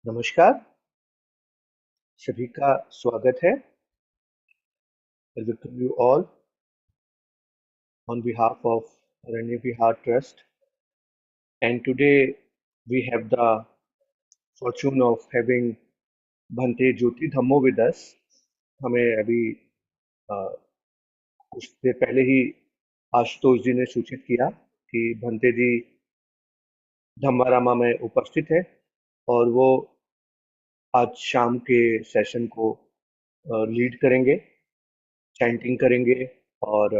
नमस्कार, सभी का स्वागत है। I welcome you all on behalf of Rani Vihar Trust. And today we have the fortune of having bhante Jotidhammo with us. हमें अभी अ, कुछ देर पहले ही आशुतोष जी ने सूचित किया कि भंते जी धम्मारामा में उपस्थित है और वो आज शाम के सेशन को लीड करेंगे, चैंटिंग करेंगे और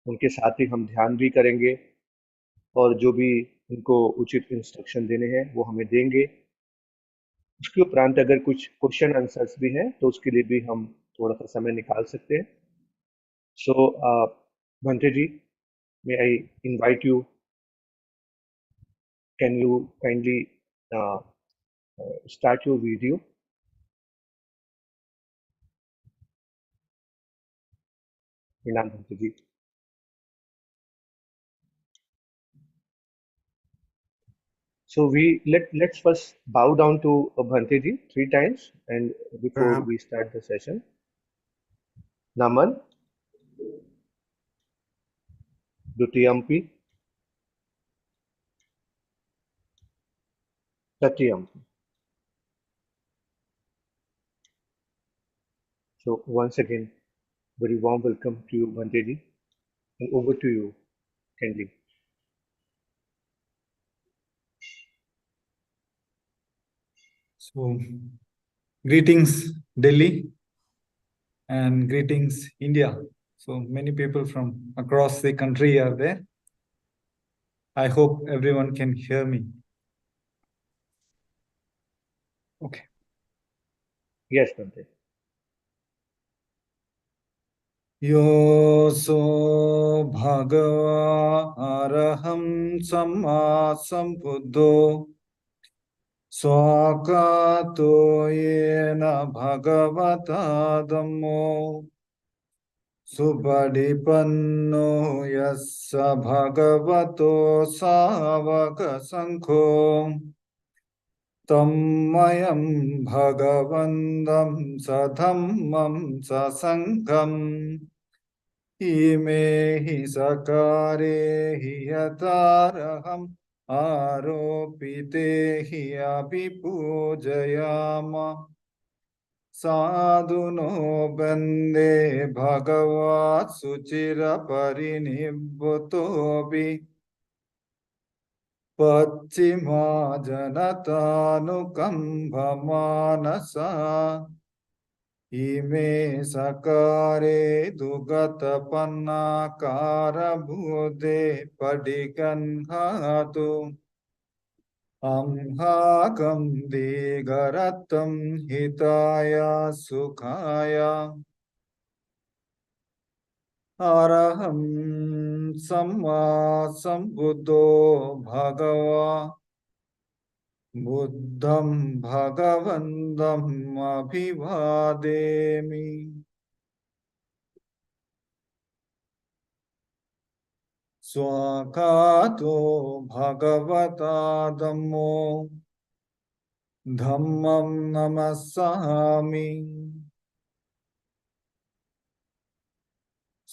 उनके साथ ही हम ध्यान भी करेंगे और जो भी उनको उचित इंस्ट्रक्शन देने हैं वो हमें देंगे। उसके उपरांत अगर कुछ क्वेश्चन आंसर्स भी हैं तो उसके लिए भी हम थोड़ा सा समय निकाल सकते हैं। So Bhante ji, may I invite you, can you kindly start your video. प्रणाम भंते जी। So let's first bow down to Bhante ji three times and before प्रणाम। we start the session. Naman, Dutiyampi, Tatyampi. So once again, very warm welcome to you, Bhante ji, and over to you, Candy. So, greetings, Delhi, and greetings, India. So, many people from across the country are there. I hope everyone can hear me. Okay. Yes, Bhante. Yoso bhagava araham samma sambuddho swakato yena bhagavata dhammo Subhadipanno yassa bhagavato savaka sankho tammayam bhagavandam sadhammam sasangham imehi sakarehi yataraham aropitehi abhipujayama Sadhuno bande bhagavat suchira parinibbutobi Pachima janatanu manasa Ime sakare dugata pannakara bhude padiganhatu Amhakam digaratam hitaya sukhaya Araham samma sambuddho bhagava buddham bhagavandam abhivademi swakato bhagavata dhammo dhammam namassami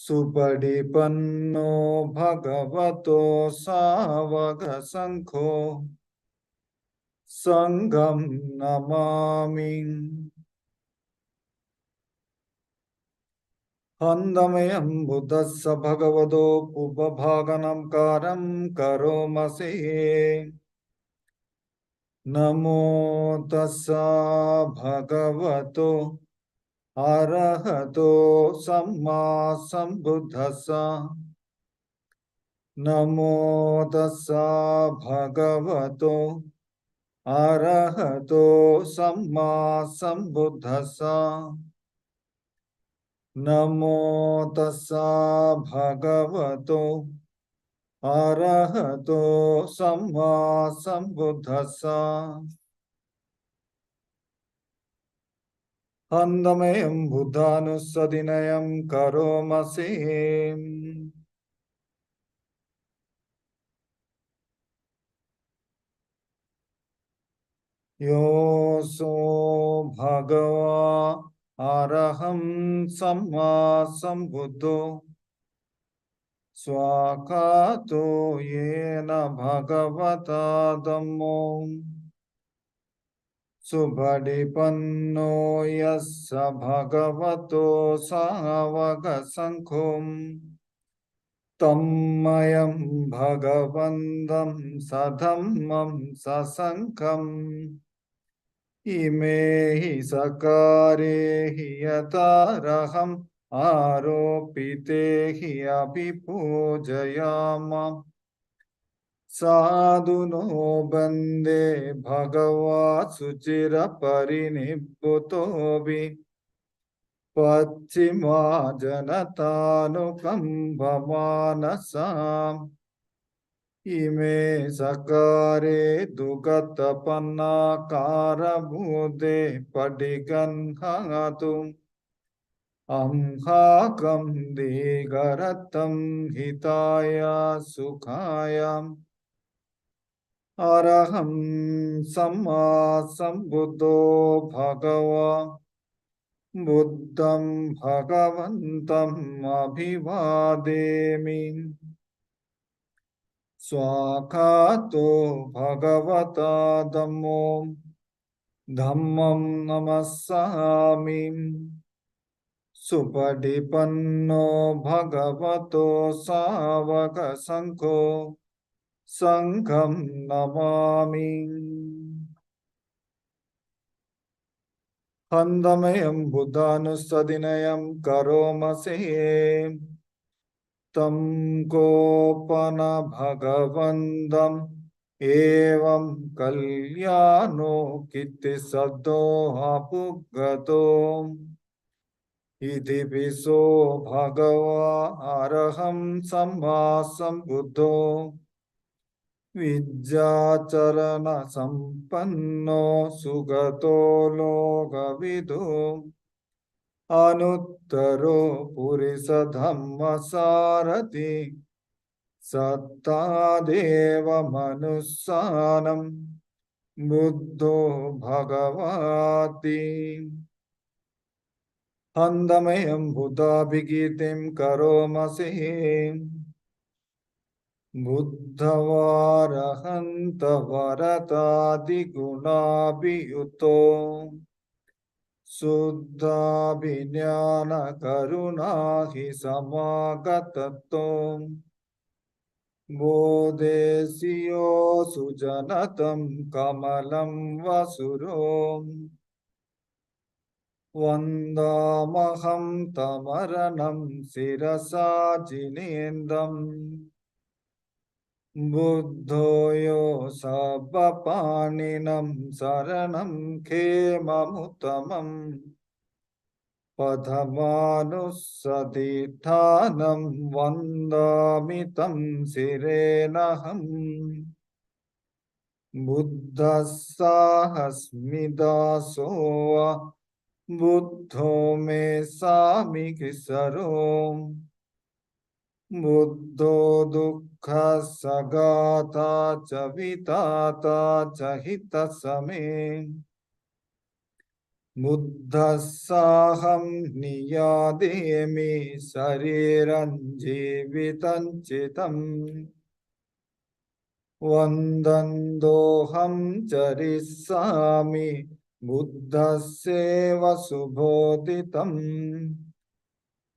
Supadipanno bhagavato savaga sankho Sangham namami Handamayam buddhassa bhagavado pubabhaganam karam karomase Namo tassa bhagavato arahato samma sambuddhassa Namo tassa bhagavato arahato samma sambuddhassa Namo tassa bhagavato arahato samma sambuddhassa Handamayam buddhanusadinayam karomase योऽसो भगवा अरहं सम्मा सम्बुद्धो स्वाकातो येन भगवता धम्मो सुपटिपन्नो यस्य भगवतो सावकसङ्घो तन्मयं भगवन्तं सधम्मं ससङ्घम् इमे हि सकारे हि यतारहम् आरोपिते हि अभिपूजयामः साधुनो वन्दे भगवा शुचिरपरिनिब्बुतोऽपि पश्चिमा जनतानुकम्पमानसाम् इमे सकारे दुगतपन्नाकारभूते पडिगन्हातु अंहाकं दीगरतं हिताय सुखाय अरहं सम्मा सम्बुद्धो भगवा बुद्धं भगवन्तम् अभिवादेमि स्वाकातो भगवता धम्मो धम्मं नमस्सामि सुपटिपन्नो भगवतो सावकसङ्घो संघं नमामि हन्दमयं बुद्धानुස්සदिनयं करोमसे तं गोपन भगवन्दम् एवं कल्याणो कीर्तिसद्दो अपुगतो इति विशो भगवा अरहं सम्मा सम्बुद्धो विद्याचरण संपन्नो सुगतो लोकविदो अनुत्तरो पुरुष धम्म सारथि सत्तादेव मनुष्यानं बुद्धो भगवाति हन्दमयं बुद्धाभिकीर्तिं करोमसे बुद्धवारहन्तवरतादिगुणाभियुतो शुद्धाभिज्ञानकरुणा हि समागततो बोधेशियो सुजनतं कमलं वसुरो वन्दामहं तमरणं शिरसा जिनेन्द्रम् बुद्धो यो सब्बपाणिनं शरणं खेममुत्तमम् पथमानुसतिष्ठानं वन्दामि तं शिरेणहम् बुद्धस्साहस्मिदासो बुद्धो मे सामिकिसरो बुद्धो दुःखसगाता च विताता च हितसमे बुद्धस्साहं नियादेमि शरीरं जीवितं चितम् वन्दन्दोऽहं चरिष्यामि बुद्धस्येव सुबोधितम्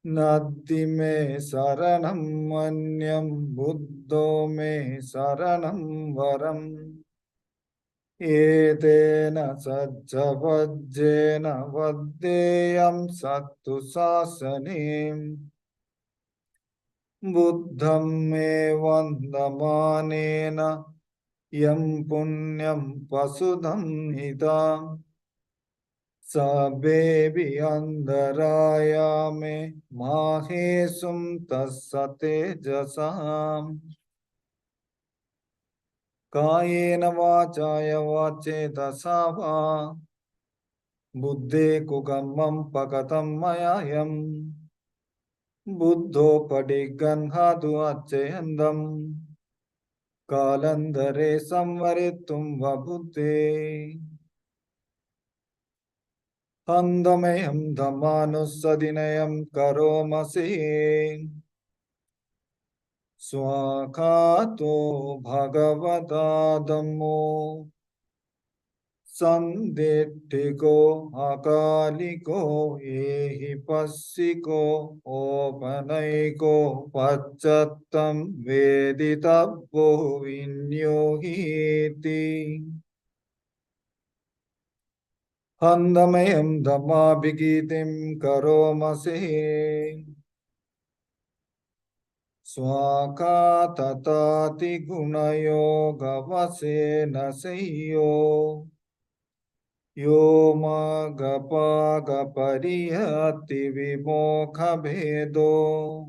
नद्दि मे शरणं मन्यं बुद्धो मे शरणं वरम् एतेन सज्जवज्जेन वद्देयं सत्तु शासने बुद्धं मे वन्दमानेन यं पुण्यं वसुधं हिता सबेऽपि अन्तरायामे माहेशुं तस्य तेजसाम् कायेन वाचाय वाचेतसा वा बुद्धे कुकम्मं पकतं मयायम् बुद्धोपटिगन्हातु अच्छयन्दम् कालन्धरे संवरितुं वबुद्धे Handameyam dhammanusadinayam karomasi swakato bhagavata dhammo sandetthiko akaliko ehi passiko opanaiko pacchattam veditabbo vinyohiti. Handameyam dhammabhigitim karomase swakatatati gunayoga vasena seyo yo magapaga pariyati vimokha bhedo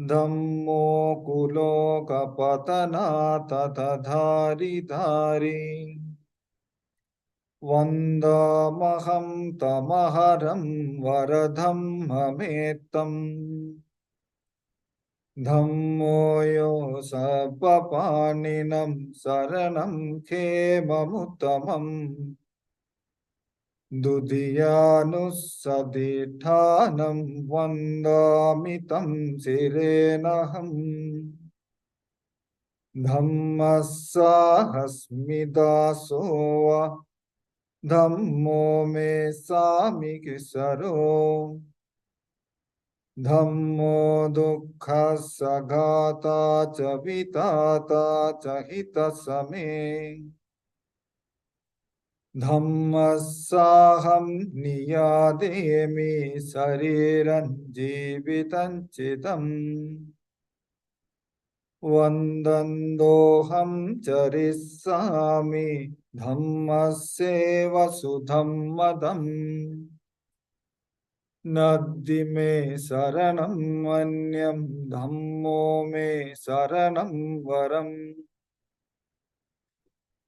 dhammo kuloka patana tatadhari dhari vandamaham tamaharam varadhammametam dhammo yo sabbapaninam saranam khemamuttamam dudhiyanusadithanam vandamitam sirenaham dhammasahasmidasova dhammo me samikisaro dhammo dukkha sagata cha vitata cha hitasame dhammasaham niyademi sariran jivitan chidam vandandoham charissami dhammaseva sudhammadam naddi me saranam manyam dhammo me saranam varam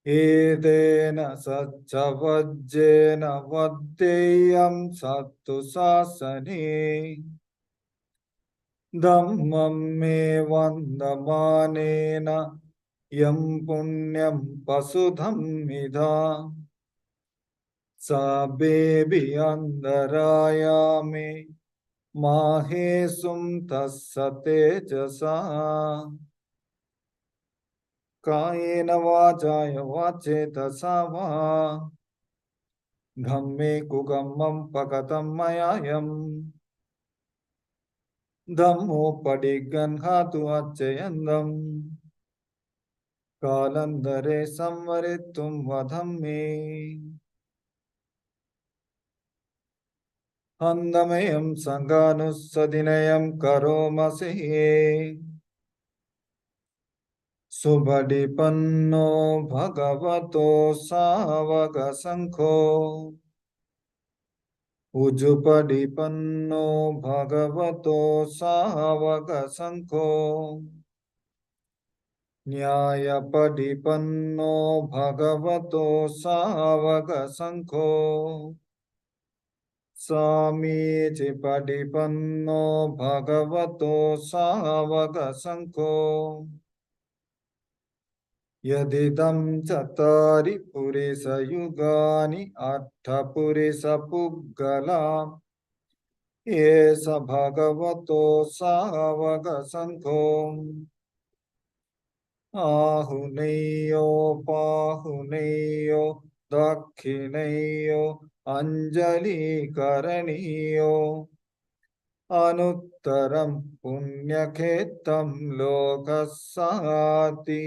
edena saccavajjena vaddeyam sattu sasane dhammam me vandamanena yam punyam pasudham midha sabebi andarayame mahesum tassate jasa kayena vachaya vacetasa va dhamme kugammam pakatam mayayam dhammo padigganhatu acchayandam kalandare samvarittum vadhamme handameyam sanganusadinayam karomase subhadipanno bhagavato savaka sankho ujupadipanno bhagavato savaka sankho nyayapadipanno bhagavato savaka sankho samiti padipanno bhagavato savaka sankho yadidam chattari purisa yugani atta purisa puggala esa bhagavato savaka sankho ahuneyo pahuneyo dakhineyo anjali karaniyo anuttaram punyakhetam lokasati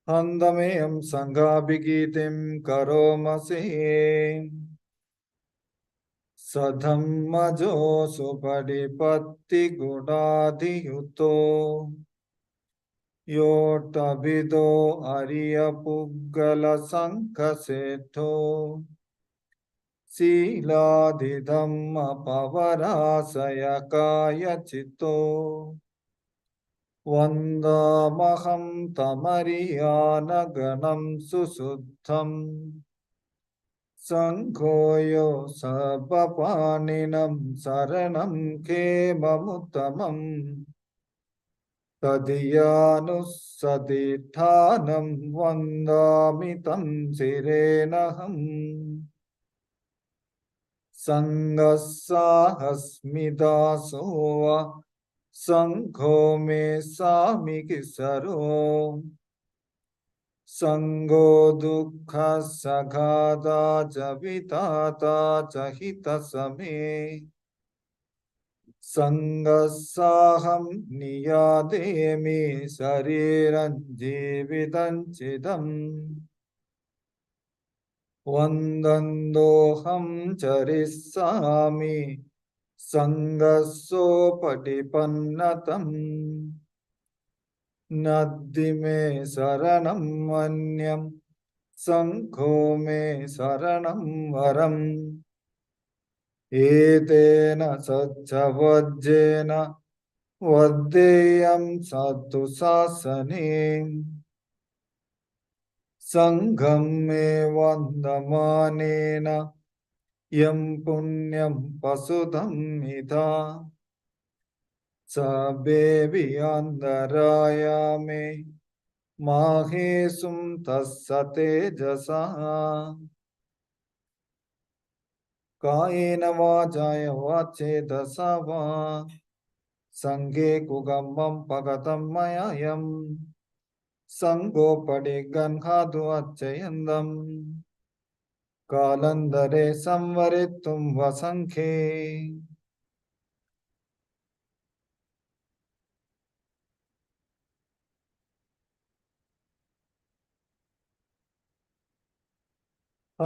handameyam sanghabhigitim karomase sadhammajo supadipatti gunadhiyuto yotabido ariya puggala sankasetho siladidhamma pavarasaya kaya cito vandamaham tamariyana ganam susuddham sankhoyo sabbapaninam saranam khemamuttamam तदीयानुसतिष्ठानं वन्दामि तं शिरेणहम् सङ्गस्साहस्मिदासो वा सङ्घो मे सामिकिसरो सङ्गो दुःखसघादा च विधाता च हितसमे सङ्गस्साहं नियादेमि शरीरं जीवितं चिदम् वन्दन्दोऽहं चरिष्यामि सङ्गस्सोपटिपन्नतम् नद्धि मे शरणं मन्यं सङ्घो मे शरणं वरम् एतेन सच्चवज्जेन वद्देयं साधु शासने सङ्घं मे वन्दमानेन यं पुण्यं पशुधं मिथा स बेबियान्दरायामे माहेशुं तस्य तेजसा कायेन वाचाय वाचेदसा वा सङ्गे कुगमं पगतं मयायं सङ्गोपडिगन्हादु अच्छयन्दम् कालन्दरे संवरितुं वसङ्खे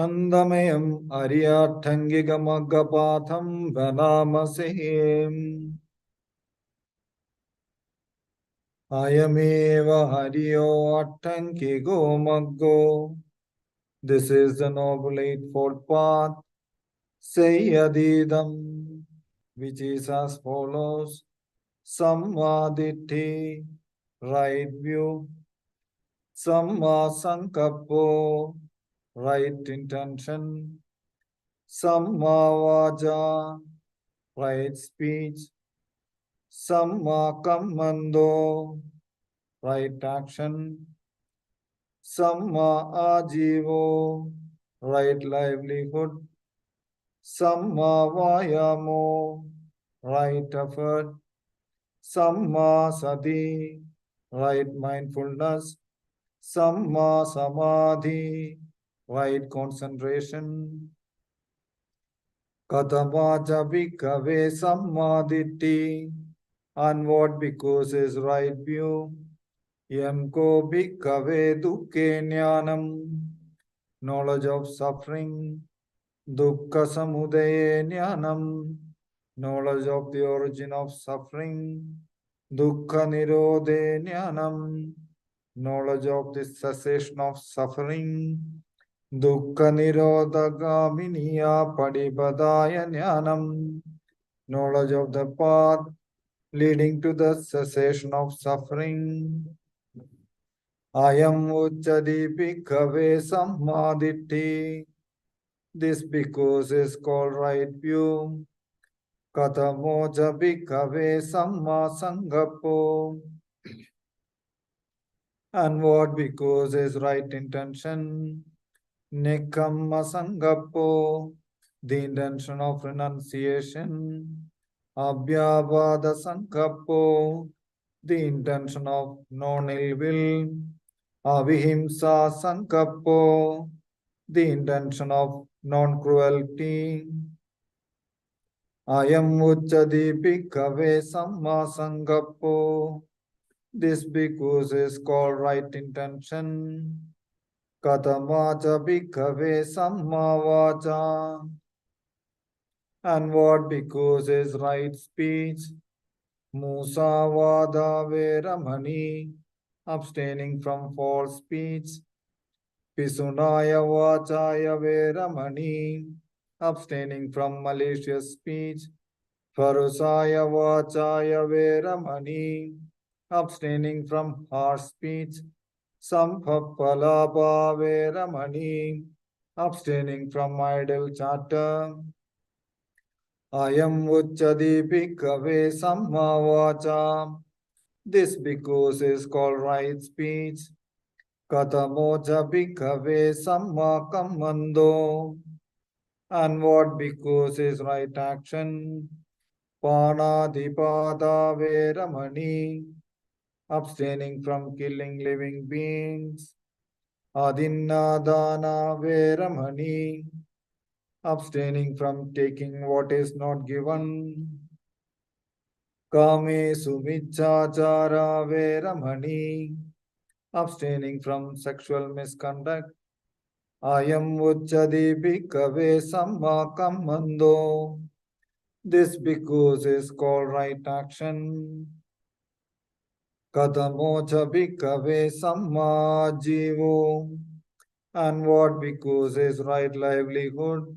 अन्धमयम् अर्याठङ्गिकमग्गपाथं वनामसेम् अयमेव हरियो अट्टङ्किगो मग्गो. This is the noble eightfold path. Sayyadidam, which is as follows. Sammaditthi, right view. Samma sankappo, right intention. Samma vaja, right speech. Samma kammando, right action. Samma ajivo, right livelihood. Samma vayamo, right effort. Samma sati, right mindfulness. Samma samadhi, right concentration. Katamaja bhikkhave sammaditi, and what because is right view. Yam ko bhikkhave dukkhe jnanam, knowledge of suffering. Dukkha samudaye jnanam, knowledge of the origin of suffering. Dukkha nirodhe jnanam, knowledge of the cessation of suffering. Dukkha nirodhagaminiya padipadaya jnanam, knowledge of the path leading to the cessation of suffering. Ayam uchchadi bhikkhave sammaditthi. This because is called right view. Katamoja bhikkhave samma sangappo. And what because is right intention. Nekamma sangappo, the intention of renunciation. Abhyavada sangappo, the intention of non-ill will. Avihimsa sangappo, the intention of non-cruelty. Ayam uchchadi bhikkhave samma sangappo. This because is called right intention. Katamacha bhikkhave samma vacha. And what because is right speech. Musavada veramani, abstaining from false speech. Pisunaya vachaya veramani, abstaining from malicious speech. Parusaya vachaya veramani, abstaining from harsh speech. Sampapalapa veramani, abstaining from idle chatter. Ayam uchchadi bhikkhave samma vacha. This because is called right speech. Katamoja bhikkhave samma kammando. And what because is right action? Panadipada veramani. Abstaining from killing living beings. Adinnadana veramani. Abstaining from taking what is not given. Kame sumichachara veramani. Abstaining from sexual misconduct. Ayam uchadi bhikkhave samma kammando. This because is called right action. Kadamocha bhikkhave samma jivo. And what because is right livelihood?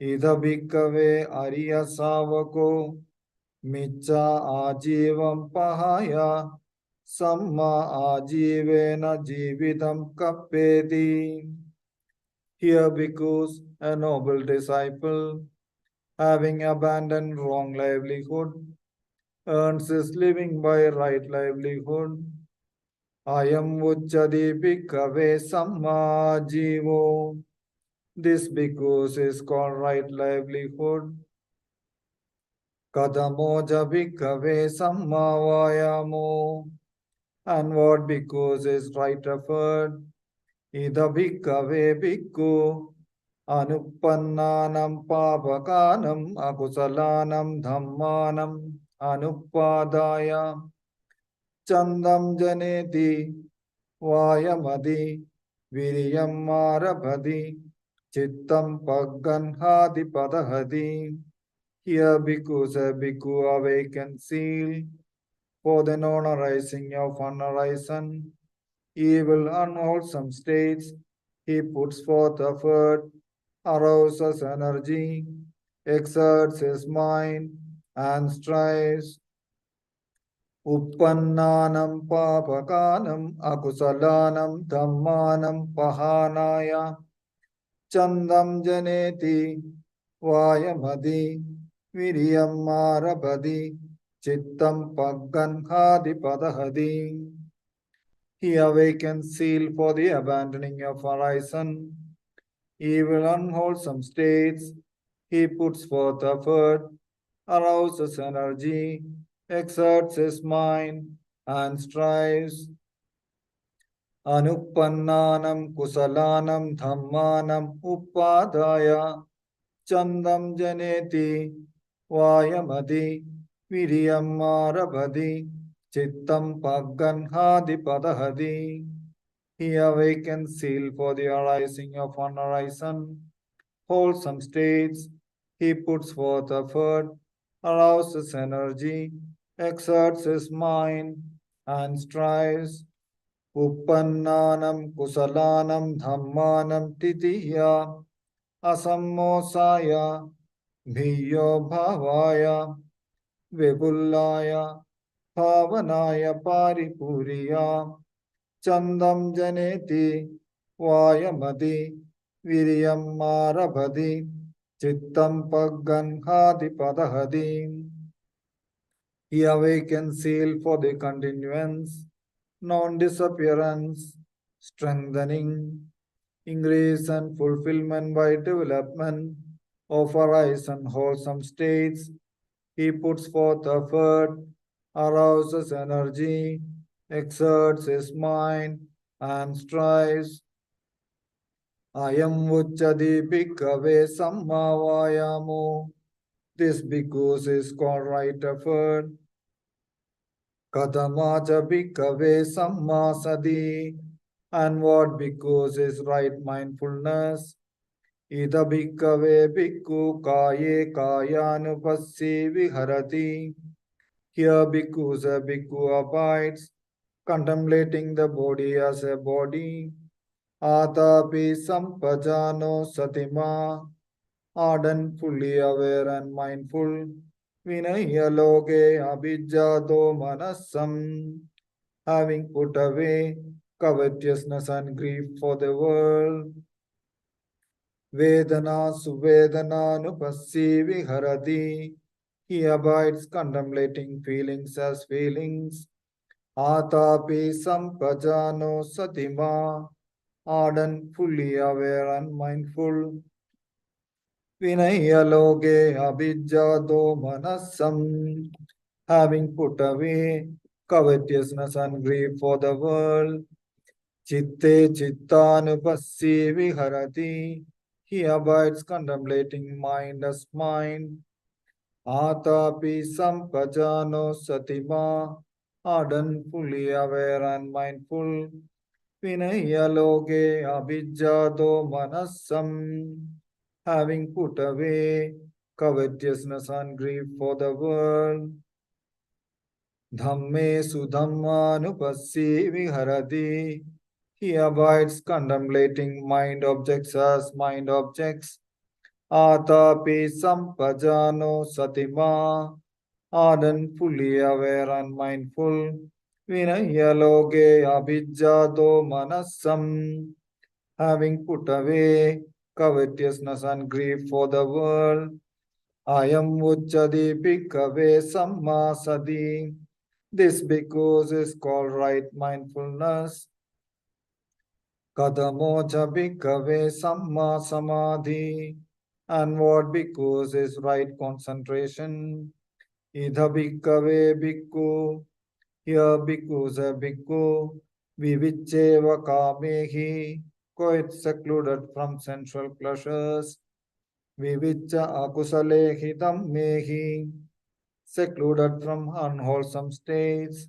Ida bhikkhave arya savako. Micha ajivam pahaya. Samma ajivena jividam kappeti. Here because a noble disciple, having abandoned wrong livelihood, earns his living by right livelihood. Ayam uchadi bhikkhave samma jivo. This because is called right livelihood. Kadamoja bhikkhave samma vayamo. And what because is right effort? Ida bhikkhave bhikkhu Anupannanam papakanam akusalanam dhammanam anupadaya chandam janeti vayamadi viriyam marabhadi chittam pagganhadi padahadi. Here bhikkhus a bhikkhu awaken seal for the non-arising of unarisen evil unwholesome states. He puts forth effort, arouses energy, exerts his mind, and strives. Uppannanam papakanam akusalanam dhammanam pahanaya chandam janeti vayamadi viriyam marabhadi chittam pagganhadi padahadi. He awakens zeal for the abandoning of horizon, evil unwholesome states. He puts forth effort, arouses energy, exerts his mind, and strives. Anupannanam kusalanam dhammanam upadaya chandam janeti vayamadi viriyam marabhadi chittam pagganhadi padahadi. He awakens zeal for the arising of unarisen, wholesome states. He puts forth effort, arouses energy, exerts his mind, and strives. Uppannanam kusalanam dhammanam titiya asammosaya bhiyo bhavaya vipullaya bhavanaya paripuriya chandam janeti vayamadi viriyam marabhadi chittam pagganhadi padahadi. He awakens zeal for the continuance, non-disappearance, strengthening, increase and fulfillment by development of horizon wholesome states. He puts forth effort, arouses energy, exerts his mind, and strives. Ayam uchadi bhikkhave samma vayamo. This because is called right effort. Kadamaja bhikkhave samma sati. And what because is right mindfulness. Ida bhikkhave bhikkhu kaye kayanupassi viharati. Here bhikkhus a bhikkhu abides, contemplating the body as a body. Atapi sampajano satima, ardent, fully aware and mindful. Vinaya loke abhijjato manasam, having put away covetousness and grief for the world. Vedana suvedana nupassi viharati. He abides contemplating feelings as feelings. Atapi sampajano satima, ardent, fully aware and mindful. Vinayaloge abhijjado manasam, having put away covetousness and grief for the world. Chitte chittanupassi viharati, he abides contemplating mind as mind. Atapi sampajano satima, ardent, fully aware and mindful. Vinayaloge abhijjado manasam, having put away covetousness and grief for the world. Dhamme sudhammanupassi viharati, he abides contemplating mind objects as mind objects. Atapi sampajano satima, ardent, fully aware and mindful. Vinayaloge abhijjado manasam, having put away covetousness and grief for the world. Ayam uchadi bhikkhave sammasadi. This because is called right mindfulness. Kadamocha bhikkhave samma samadhi. And what because is right concentration. Idha bhikkhave bhikkhu. Here bhikkhus a bhikkhu. Vivicheva kamehi. Quite secluded from sensual pleasures. Vivicha akusale hitam mehi. Secluded from unwholesome states.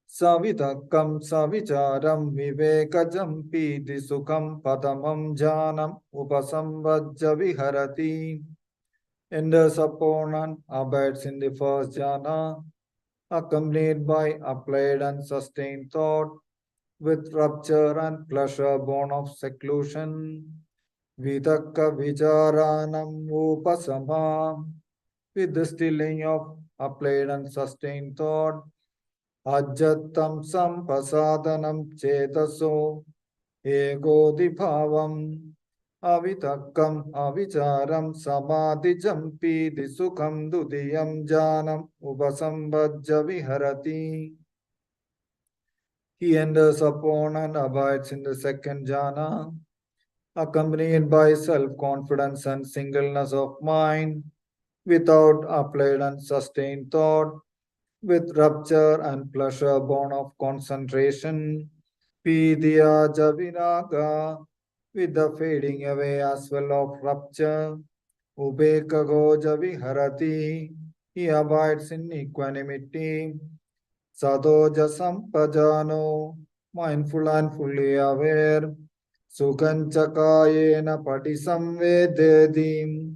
Savitakam savicharam vivekajam piti sukham padamam janam upasambhajya viharati. Enters upon and abides in the first jhana, accompanied by applied and sustained thought, with rapture and pleasure born of seclusion. Vitakka vicharanam upasama, with the stilling of applied and sustained thought. Ajjatam sampasadanam chetaso egodibhavam avitakam avicharam samadhijam piti sukham dudiyam janam upasambhajya viharati. He enters upon and abides in the second jhana, accompanied by self-confidence and singleness of mind, without applied and sustained thought, with rapture and pleasure born of concentration. Pidya Javinaga, with the fading away as well of rapture. Ubekago Javiharati, he abides in equanimity. Sadoja Sampajano, mindful and fully aware. Sukhanchakayena Patisamvededim,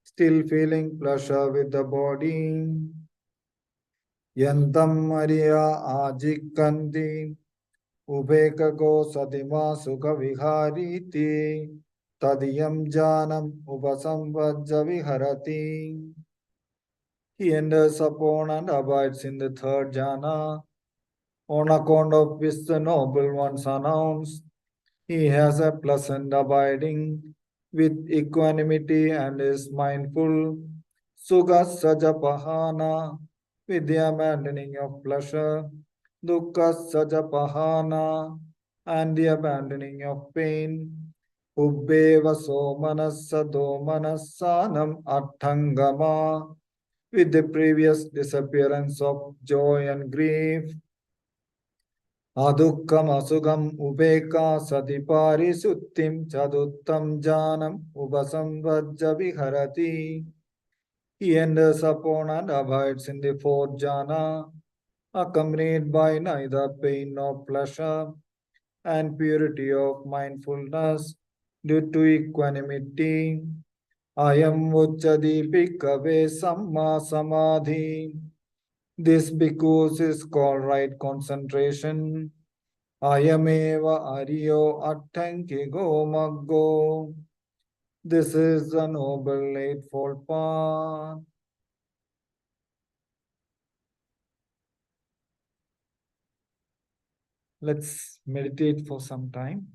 still feeling pleasure with the body. Yantam Maria Ajikanti, Ubekago Sadima Sukha Vihariti, Tadiyam Janam Upasambhajya Viharati. He enters upon and abides in the third jhana, on account of which the noble ones announced. He has a pleasant abiding with equanimity and is mindful. Sukha Sajapahana, with the abandoning of pleasure. Dukkha Sajapahana, and the abandoning of pain. Ubbeva Somanasado Manasanam Attangama, with the previous disappearance of joy and grief. Adukkam asugam ubeka satipari suttim chaduttam janam upasambhajya viharati. He enters upon and abides in the fourth jhana, accompanied by neither pain nor pleasure, and purity of mindfulness due to equanimity. Ayam uchadi bhikkhave samma samadhi. This because is called right concentration. Ayameva Aryo Attankigo Maggo. This is the noble eightfold path. Let's meditate for some time.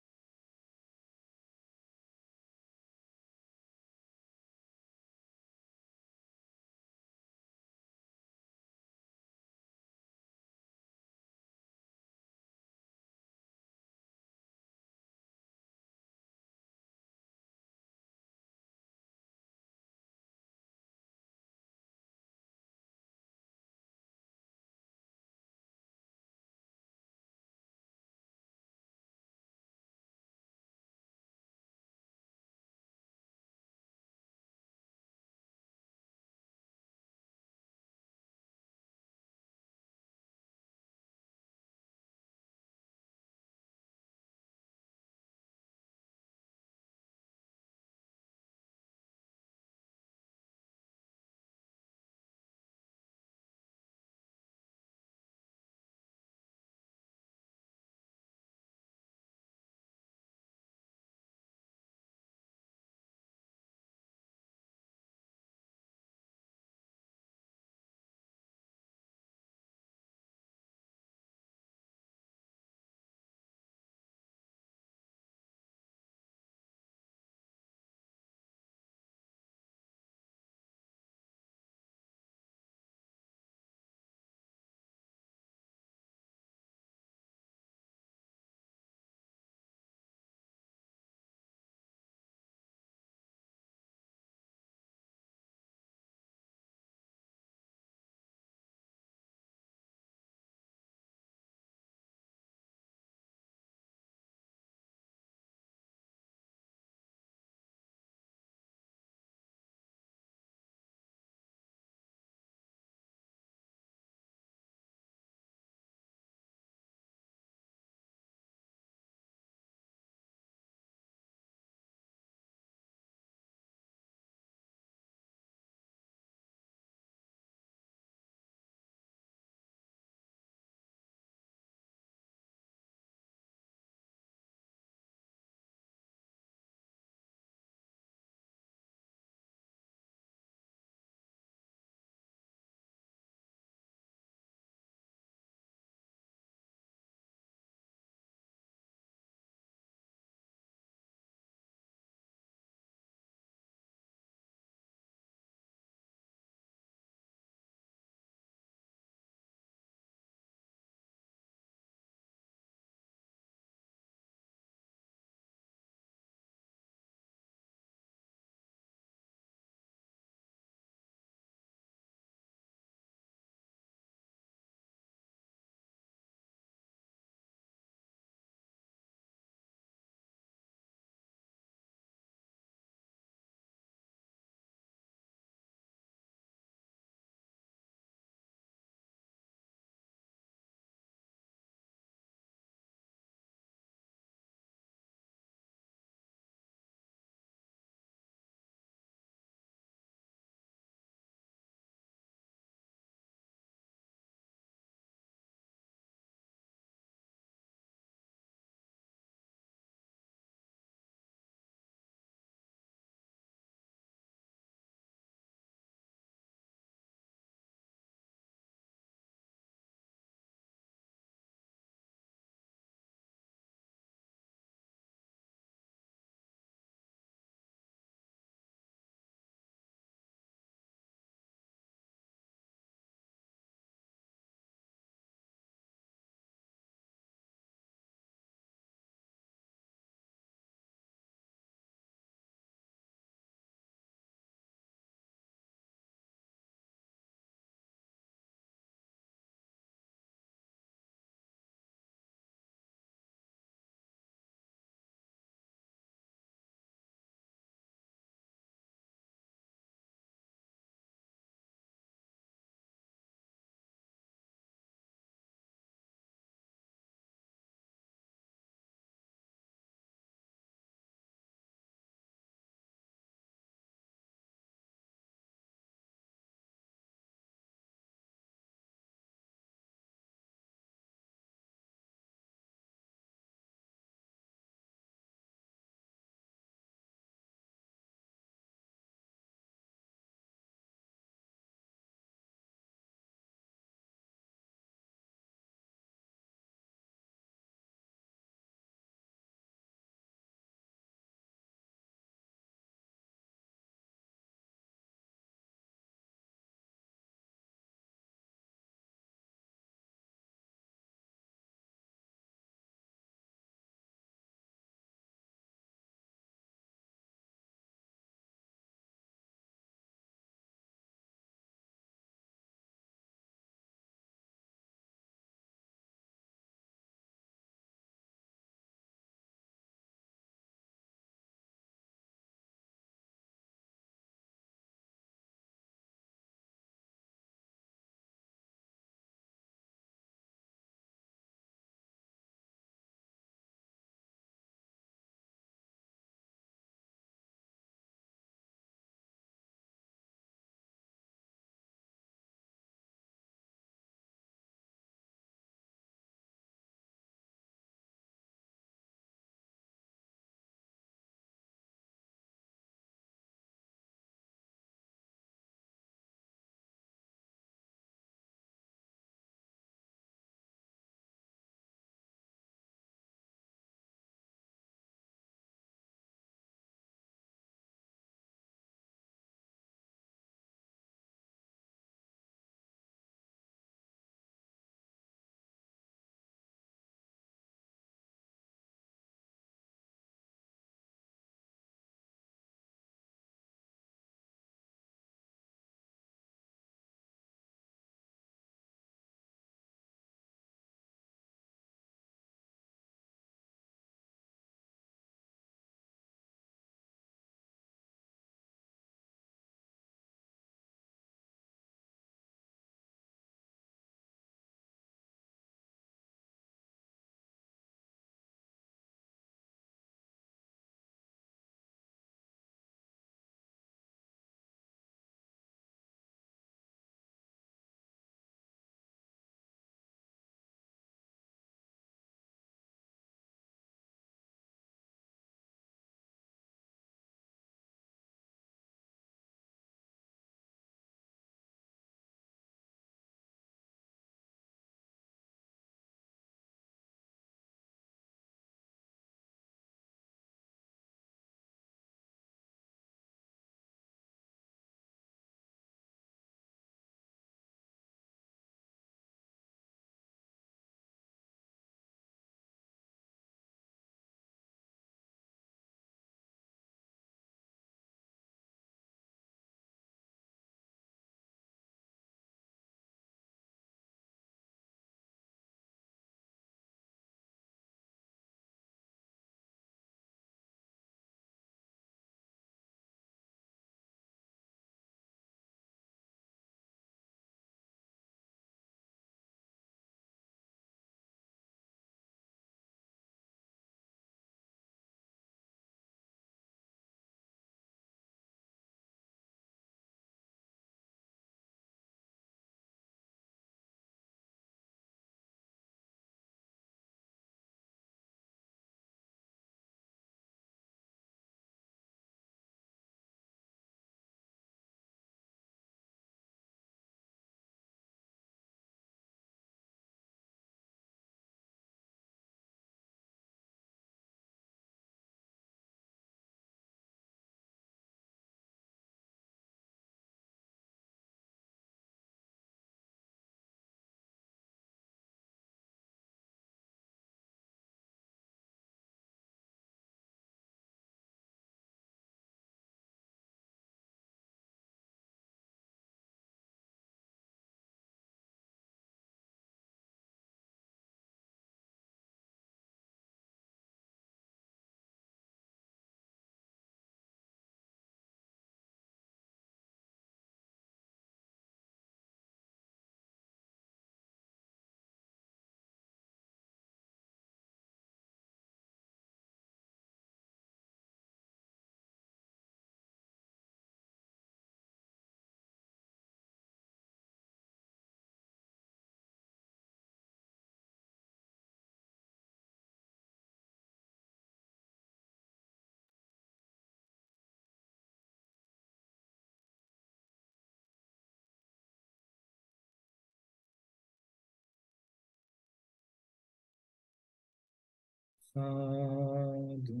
Sadhu,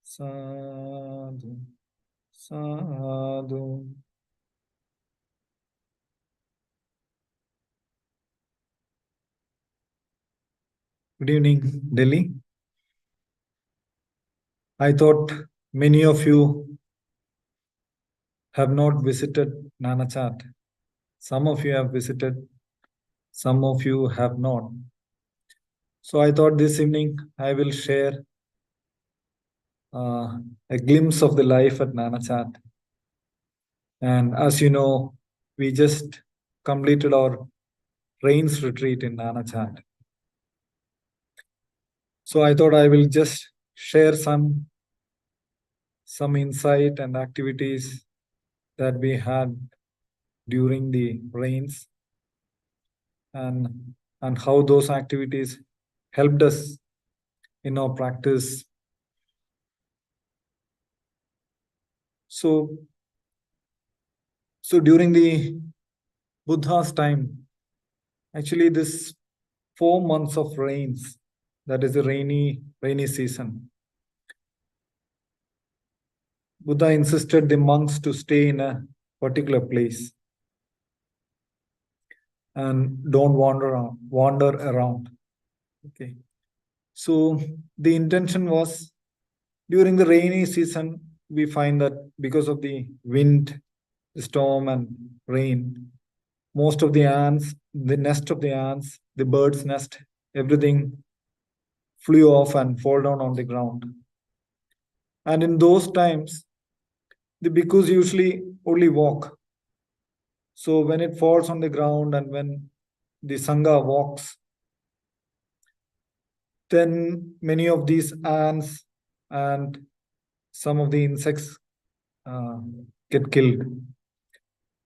sadhu, sadhu. Good evening, Delhi. I thought many of you have not visited Nanachat. Some of you have visited, some of you have not. So I thought this evening I will share a glimpse of the life at Nanachat. And as you know, we just completed our rains retreat in Nanachat. So I thought I will just share some insight and activities that we had during the rains, and how those activities helped us in our practice. So during the Buddha's time, actually this 4 months of rains, that is the rainy season, Buddha insisted the monks to stay in a particular place and don't wander around. Okay. So the intention was, during the rainy season, we find that because of the wind, the storm, and rain, most of the ants, the nest of the ants, the bird's nest, everything flew off and fall down on the ground. And in those times, the bhikkhus usually only walk. So when it falls on the ground and when the sangha walks, then many of these ants and some of the insects uh, get killed.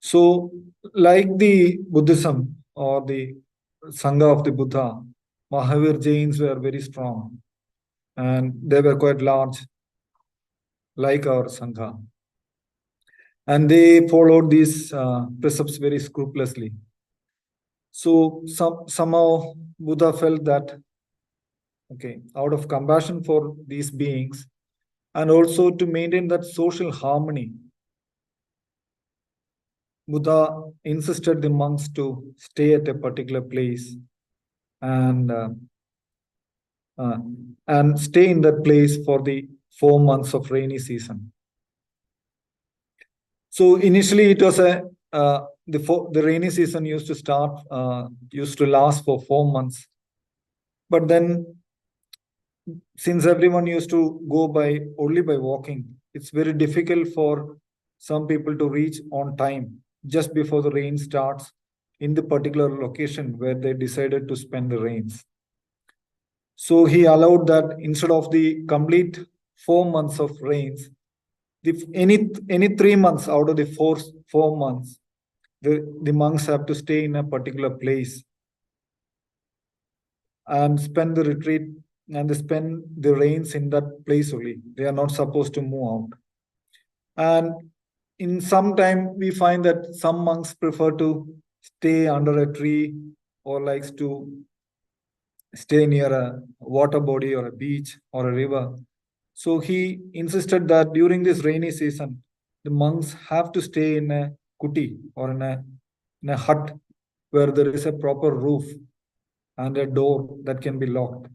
So, like the Buddhism or the Sangha of the Buddha, Mahavir Jains were very strong and they were quite large, like our Sangha. And they followed these precepts very scrupulously. So, somehow Buddha felt that, okay, out of compassion for these beings and also to maintain that social harmony, Buddha insisted the monks to stay at a particular place and uh, stay in that place for the 4 months of rainy season. So initially, it was the rainy season used to last for 4 months, but then since everyone used to go by only by walking, it's very difficult for some people to reach on time just before the rain starts in the particular location where they decided to spend the rains. So he allowed that instead of the complete 4 months of rains, any 3 months out of the 4 months, the monks have to stay in a particular place and spend the retreat and they spend the rains in that place only. They are not supposed to move out. And in some time, we find that some monks prefer to stay under a tree or likes to stay near a water body or a beach or a river. So he insisted that during this rainy season, the monks have to stay in a kuti or in a hut where there is a proper roof and a door that can be locked.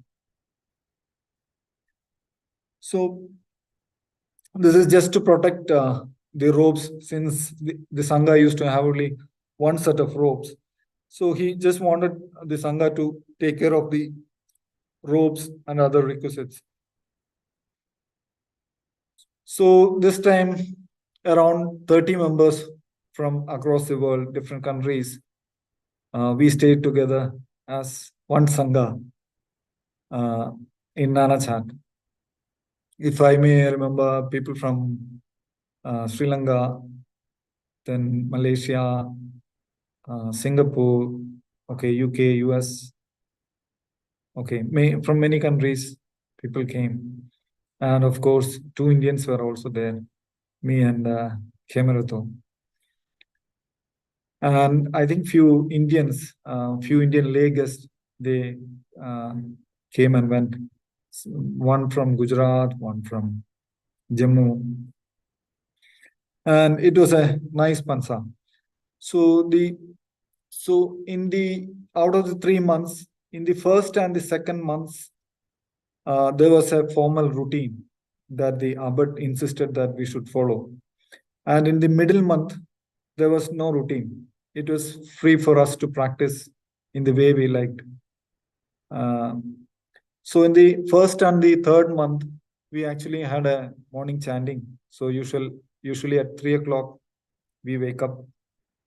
So this is just to protect the robes, since the Sangha used to have only one set of robes. So he just wanted the Sangha to take care of the robes and other requisites. So this time, around 30 members from across the world, different countries, we stayed together as one Sangha in Nanachat. If I may remember, people from Sri Lanka, then Malaysia, Singapore, okay, UK, US, okay, from many countries, people came. And of course, 2 Indians were also there, me and Kemaruto. And I think few Indian lay guests, they came and went. one from Gujarat, one from Jammu, and it was a nice pansa. So in the out of the 3 months, in the first and the second months, there was a formal routine that the abbot insisted that we should follow. And in the middle month, there was no routine. It was free for us to practice in the way we liked. So in the first and the third month, we actually had a morning chanting. So usually at 3 o'clock, we wake up.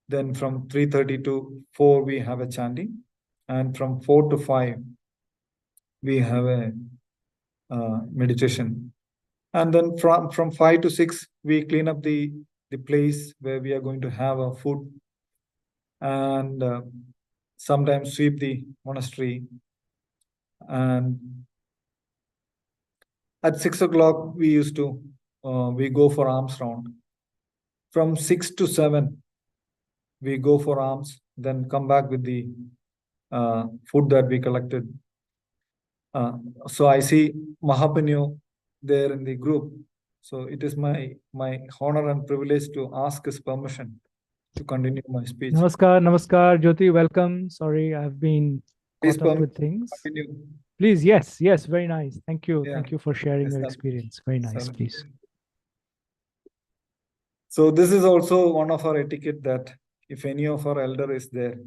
Then from 3:30 to 4, we have a chanting. And from 4 to 5, we have a meditation. And then from 5 to 6, we clean up the place where we are going to have our food, and sometimes sweep the monastery. And at 6 o'clock, we go for alms round. From 6 to 7, we go for alms, then come back with the food that we collected. So I see Mahapanyu there in the group. So it is my honor and privilege to ask his permission to continue my speech. Namaskar, Jyoti, welcome. Sorry, I've been Please caught up with things. continue. Please, yes, very nice. Thank you. Yeah. Thank you for sharing Yes, your sir. experience. Very nice, Sir. please. So this is also one of our etiquette, that if any of our elder is there,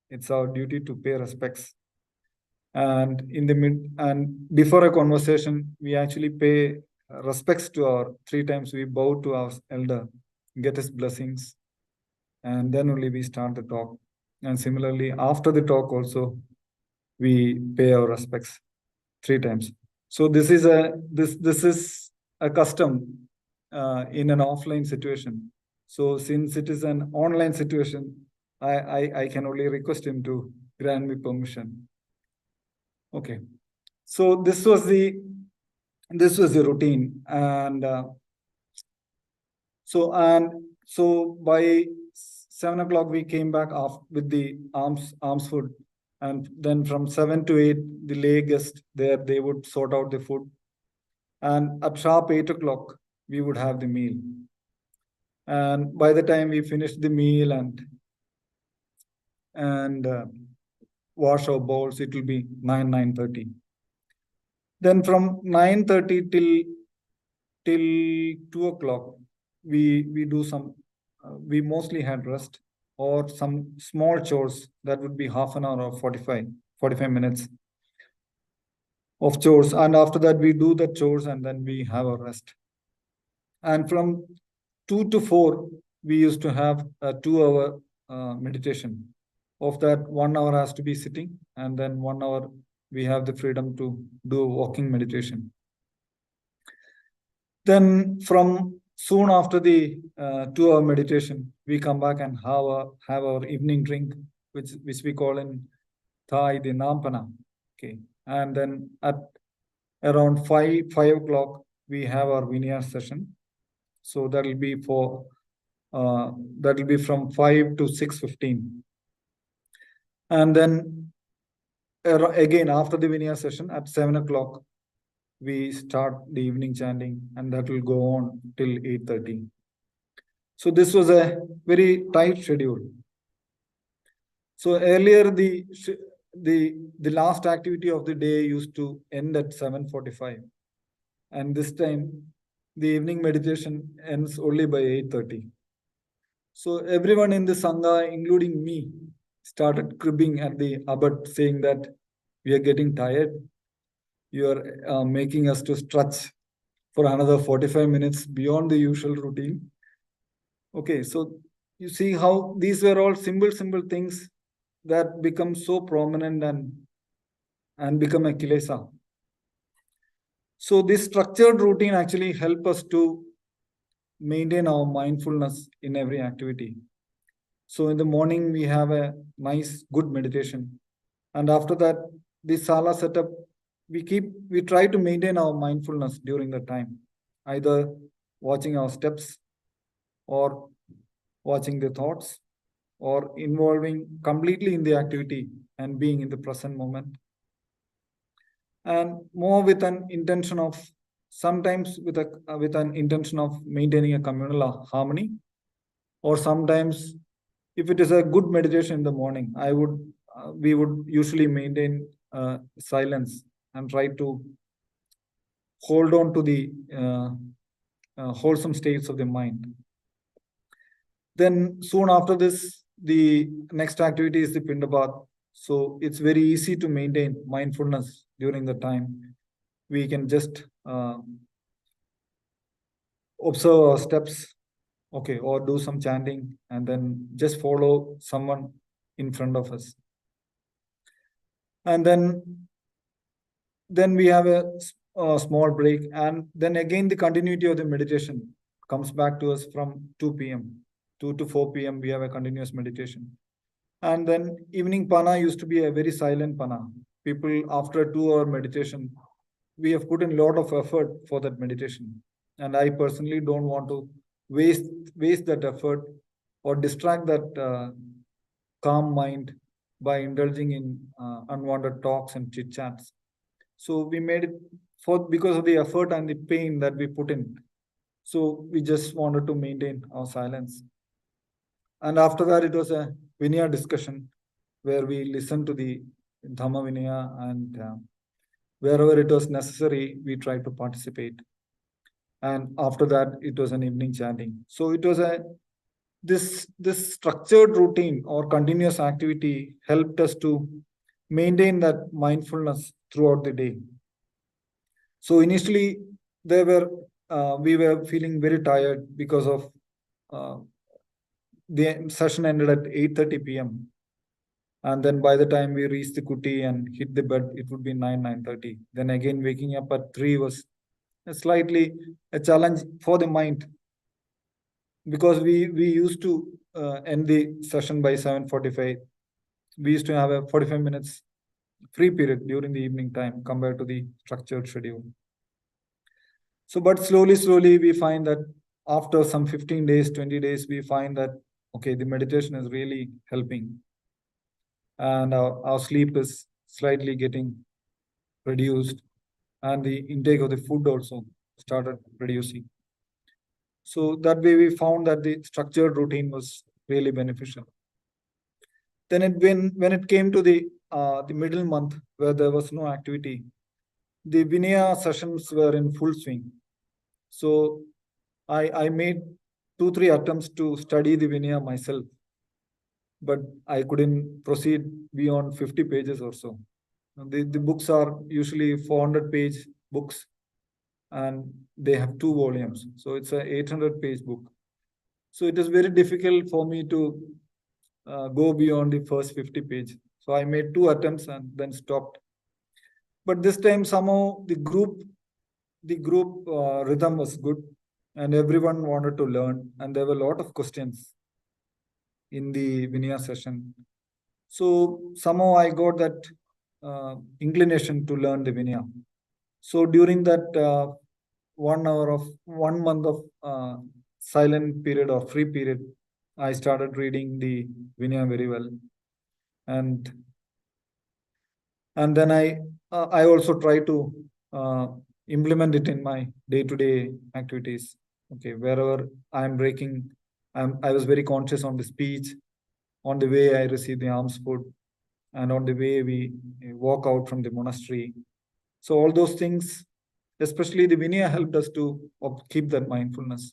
it's our duty to pay respects. And before a conversation, we actually pay respects to our 3 times. We bow to our elder, get his blessings, and then only we start the talk. And similarly, after the talk also, we pay our respects 3 times. So this is a custom in an offline situation. So since it is an online situation, I can only request him to grant me permission. Okay. So this was the routine, and so by 7 o'clock we came back off with the alms food, and then from 7 to 8, the lay guest there, they would sort out the food, and at sharp 8 o'clock we would have the meal. And by the time we finished the meal and wash our bowls, it will be 9:30. Then from 9:30 till 2 o'clock, we do some. We mostly had rest or some small chores that would be half an hour or 45 minutes of chores, and after that we do the chores and then we have a rest. And from 2 to 4, we used to have a 2-hour meditation. Of that, 1 hour has to be sitting, and then 1 hour we have the freedom to do walking meditation. Then from soon after the 2-hour meditation, we come back and have our evening drink, which we call in Thai the nampana. Okay, and then at around 5 o'clock we have our vinaya session. So that will be from 5 to 6:15. And then again, after the vinaya session at 7 o'clock, we start the evening chanting, and that will go on till 8:30. So this was a very tight schedule. So earlier, the last activity of the day used to end at 7:45, and this time the evening meditation ends only by 8:30. So everyone in the Sangha, including me, started cribbing at the abbot, saying that we are getting tired. You are making us to stretch for another 45 minutes beyond the usual routine. Okay, so you see how these were all simple things that become so prominent and become a kilesa. So this structured routine actually help us to maintain our mindfulness in every activity. So in the morning, we have a nice, good meditation. And after that, the sala setup, we try to maintain our mindfulness during the time, either watching our steps or watching the thoughts or involving completely in the activity and being in the present moment. and more with an intention of, sometimes with an intention of maintaining a communal harmony, or sometimes if it is a good meditation in the morning, we would usually maintain silence and try to hold on to the wholesome states of the mind. Then soon after this, the next activity is the Pindabath. So it's very easy to maintain mindfulness during the time. We can just observe our steps, okay, or do some chanting, and then just follow someone in front of us. And then we have a small break, and then again the continuity of the meditation comes back to us from 2 p.m. 2 to 4 p.m. we have a continuous meditation. And then evening pana used to be a very silent pana. People, after a 2-hour meditation, we have put in a lot of effort for that meditation. And I personally don't want to waste that effort or distract that calm mind by indulging in unwanted talks and chit chats. So we made it because of the effort and the pain that we put in. So we just wanted to maintain our silence. And after that, it was a Vinaya discussion where we listened to the Dhamma Vinaya, and wherever it was necessary, we tried to participate. And after that, it was an evening chanting. So it was this structured routine or continuous activity helped us to maintain that mindfulness throughout the day. So initially, we were feeling very tired because of the session ended at 8:30 p.m. And then by the time we reached the kuti and hit the bed, it would be 9:30. Then again, waking up at 3 was slightly a challenge for the mind, because we used to end the session by 7:45. We used to have a 45 minutes free period during the evening time compared to the structured schedule. So, but slowly, we find that after some 15 days, 20 days, we find that, okay, the meditation is really helping. And our sleep is slightly getting reduced, and the intake of the food also started reducing. So that way we found that the structured routine was really beneficial. Then when it came to the middle month where there was no activity, the Vinaya sessions were in full swing. So I made 2-3 attempts to study the Vinaya myself, but I couldn't proceed beyond 50 pages or so. The books are usually 400-page books, and they have 2 volumes. So it's an 800-page book. So it is very difficult for me to go beyond the first 50 pages. So I made 2 attempts and then stopped. But this time somehow the group rhythm was good, and everyone wanted to learn, and there were a lot of questions in the Vinaya session. So somehow I got that inclination to learn the Vinaya. So during that 1 month of silent period or free period, I started reading the Vinaya very well, and then I also try to implement it in my day-to-day activities. Okay, wherever I'm breaking, I was very conscious on the speech, on the way I receive the alms food, and on the way we walk out from the monastery. So all those things, especially the Vinaya, helped us to keep that mindfulness.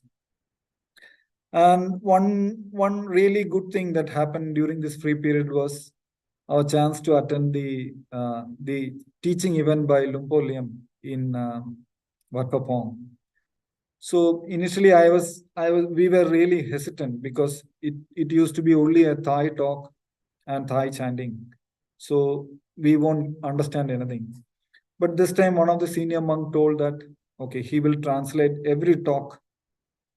And one really good thing that happened during this free period was our chance to attend the teaching event by Lumpo Liam in Wat Pah Pong. So initially we were really hesitant because it used to be only a Thai talk and Thai chanting. So we won't understand anything. But this time one of the senior monk told that, okay, he will translate every talk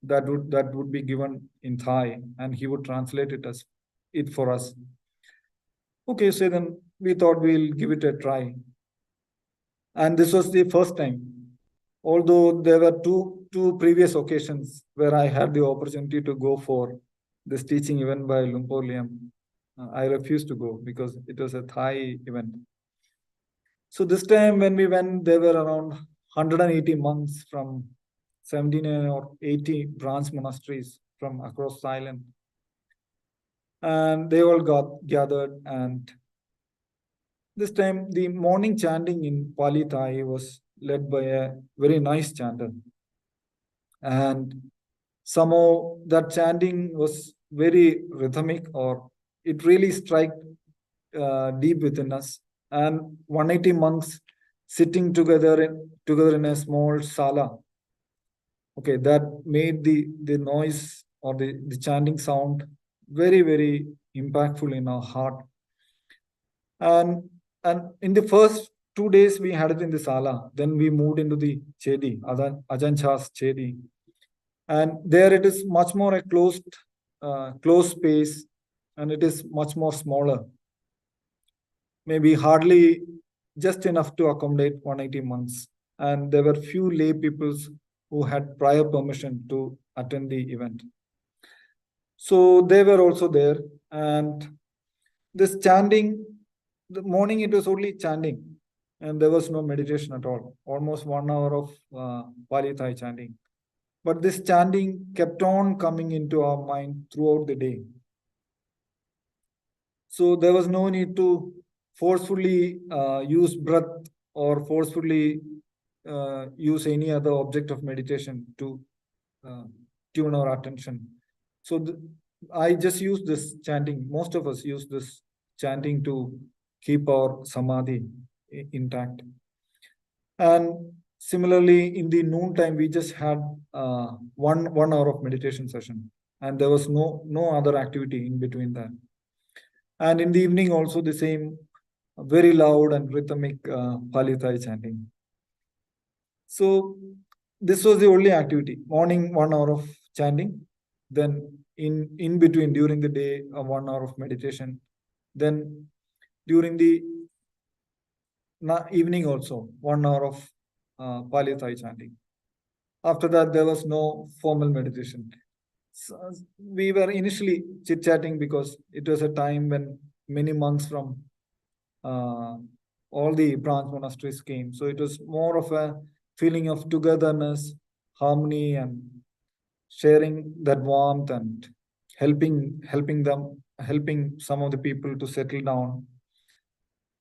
that would be given in Thai, and he would translate it for us. Okay, so then we thought we'll give it a try. And this was the first time. Although there were two previous occasions where I had the opportunity to go for this teaching event by Lumpo Liam, I refused to go because it was a Thai event. So this time when we went, there were around 180 monks from 79 or 80 branch monasteries from across the island. And they all got gathered. And this time the morning chanting in Pali Thai was led by a very nice chanter. And somehow that chanting was very rhythmic, or it really struck deep within us. And 180 monks sitting together in a small sala. Okay, that made the noise or the chanting sound very, very impactful in our heart. And in the first 2 days we had it in the sala. Then we moved into the chedi, Ajahn Chah's chedi. And there it is much more a closed space, and it is much more smaller, maybe hardly just enough to accommodate 180 monks. And there were few lay peoples who had prior permission to attend the event. So they were also there. And this chanting, the morning it was only chanting, and there was no meditation at all. Almost 1 hour of Pali Thai chanting. But this chanting kept on coming into our mind throughout the day. So there was no need to forcefully use breath or forcefully use any other object of meditation to tune our attention. So I just use this chanting. Most of us use this chanting to keep our samadhi intact. And similarly, in the noon time, we just had 1 hour of meditation session, and there was no other activity in between that. And in the evening, also the same very loud and rhythmic Pali Thai chanting. So this was the only activity. Morning, 1 hour of chanting. Then in between, during the day, 1 hour of meditation. Then during the evening also, 1 hour of Pali Thai chanting. After that, there was no formal meditation. So we were initially chit-chatting because it was a time when many monks from all the branch monasteries came. So it was more of a feeling of togetherness, harmony, and sharing that warmth and helping some of the people to settle down.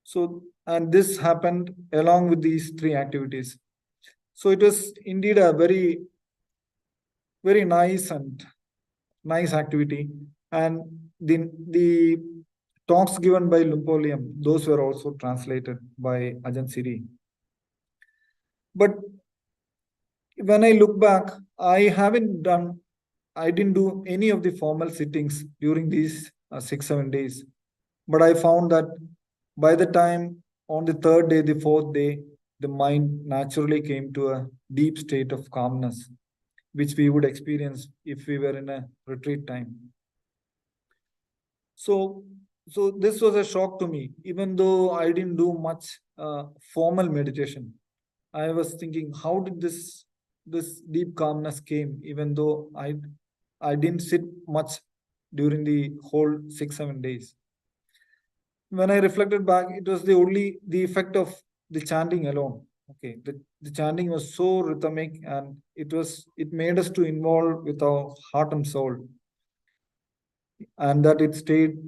So, and this happened along with these three activities. So it was indeed a very, very nice activity. And the talks given by Lumpolium, those were also translated by Ajahn Siri. But when I look back, I didn't do any of the formal sittings during these 6-7 days. But I found that by the time on the third day, the fourth day, the mind naturally came to a deep state of calmness, which we would experience if we were in a retreat time. So this was a shock to me, even though I didn't do much formal meditation. I was thinking, how did this deep calmness came, even though I didn't sit much during the whole 6-7 days. When I reflected back, it was the effect of the chanting alone. Okay, the chanting was so rhythmic, and it made us to involve with our heart and soul, and that it stayed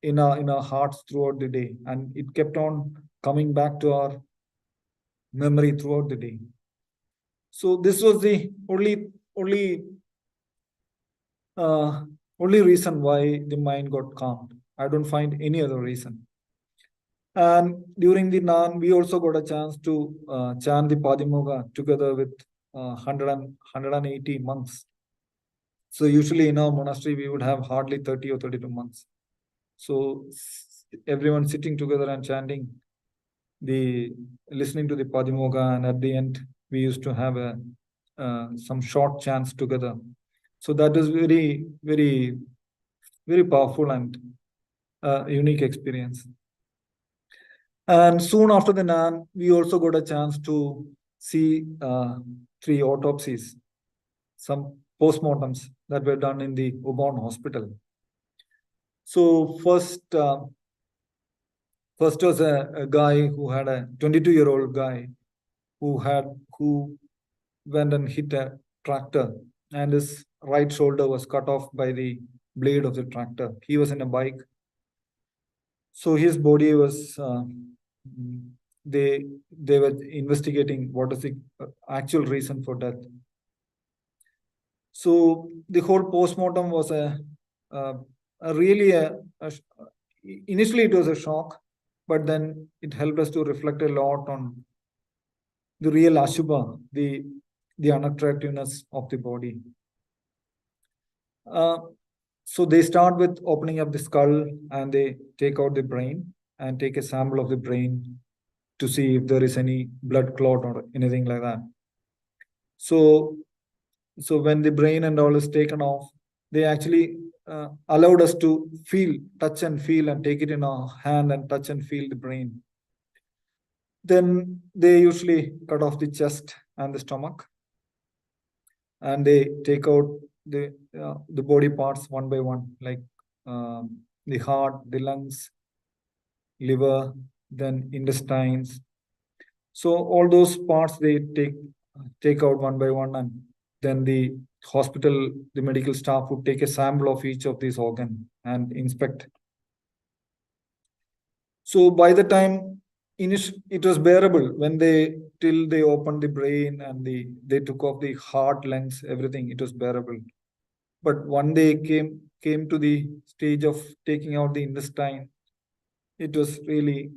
in our hearts throughout the day, and it kept on coming back to our memory throughout the day. So this was the only reason why the mind got calmed. I don't find any other reason. And during the Nan, we also got a chance to chant the Padimoga together with 180 monks. So usually in our monastery, we would have hardly 30 or 32 monks. So everyone sitting together and chanting, listening to the Padimoga, and at the end, we used to have some short chants together. So that is very, very, very powerful and unique experience. And soon after the Nan, we also got a chance to see 3 autopsies, some postmortems that were done in the Ubon hospital. So first First was a guy who had a 22-year-old guy who went and hit a tractor, and his right shoulder was cut off by the blade of the tractor. He was in a bike, so his body was they were investigating what is the actual reason for death. So the whole postmortem was a really initially it was a shock, but then it helped us to reflect a lot on the real Ashubha, the unattractiveness of the body. So they start with opening up the skull, and they take out the brain and take a sample of the brain to see if there is any blood clot or anything like that. So when the brain and all is taken off, they actually allowed us to touch and feel, and take it in our hand and touch and feel the brain. Then they usually cut off the chest and the stomach, and they take out the body parts one by one, like the heart, the lungs, liver, then intestines. So all those parts they take out one by one, and then the medical staff would take a sample of each of these organs and inspect. So by the time it was bearable till they opened the brain and they took off the heart, lungs, everything. It was bearable. But when they came to the stage of taking out the intestine, it was really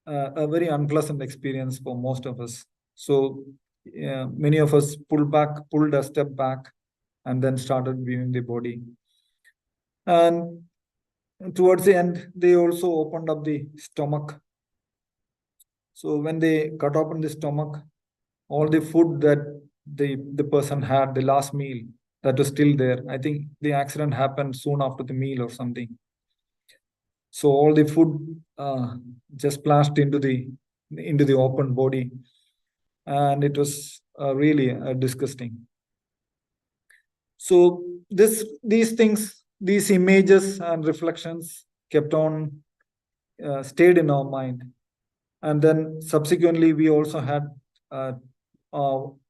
a very unpleasant experience for most of us. So many of us pulled a step back, and then started viewing the body. And towards the end, they also opened up the stomach. So when they cut open the stomach, all the food that the person had, the last meal, that was still there. I think the accident happened soon after the meal or something. So all the food just splashed into the open body, and it was really disgusting. So these things, these images and reflections kept on stayed in our mind. And then subsequently, we also had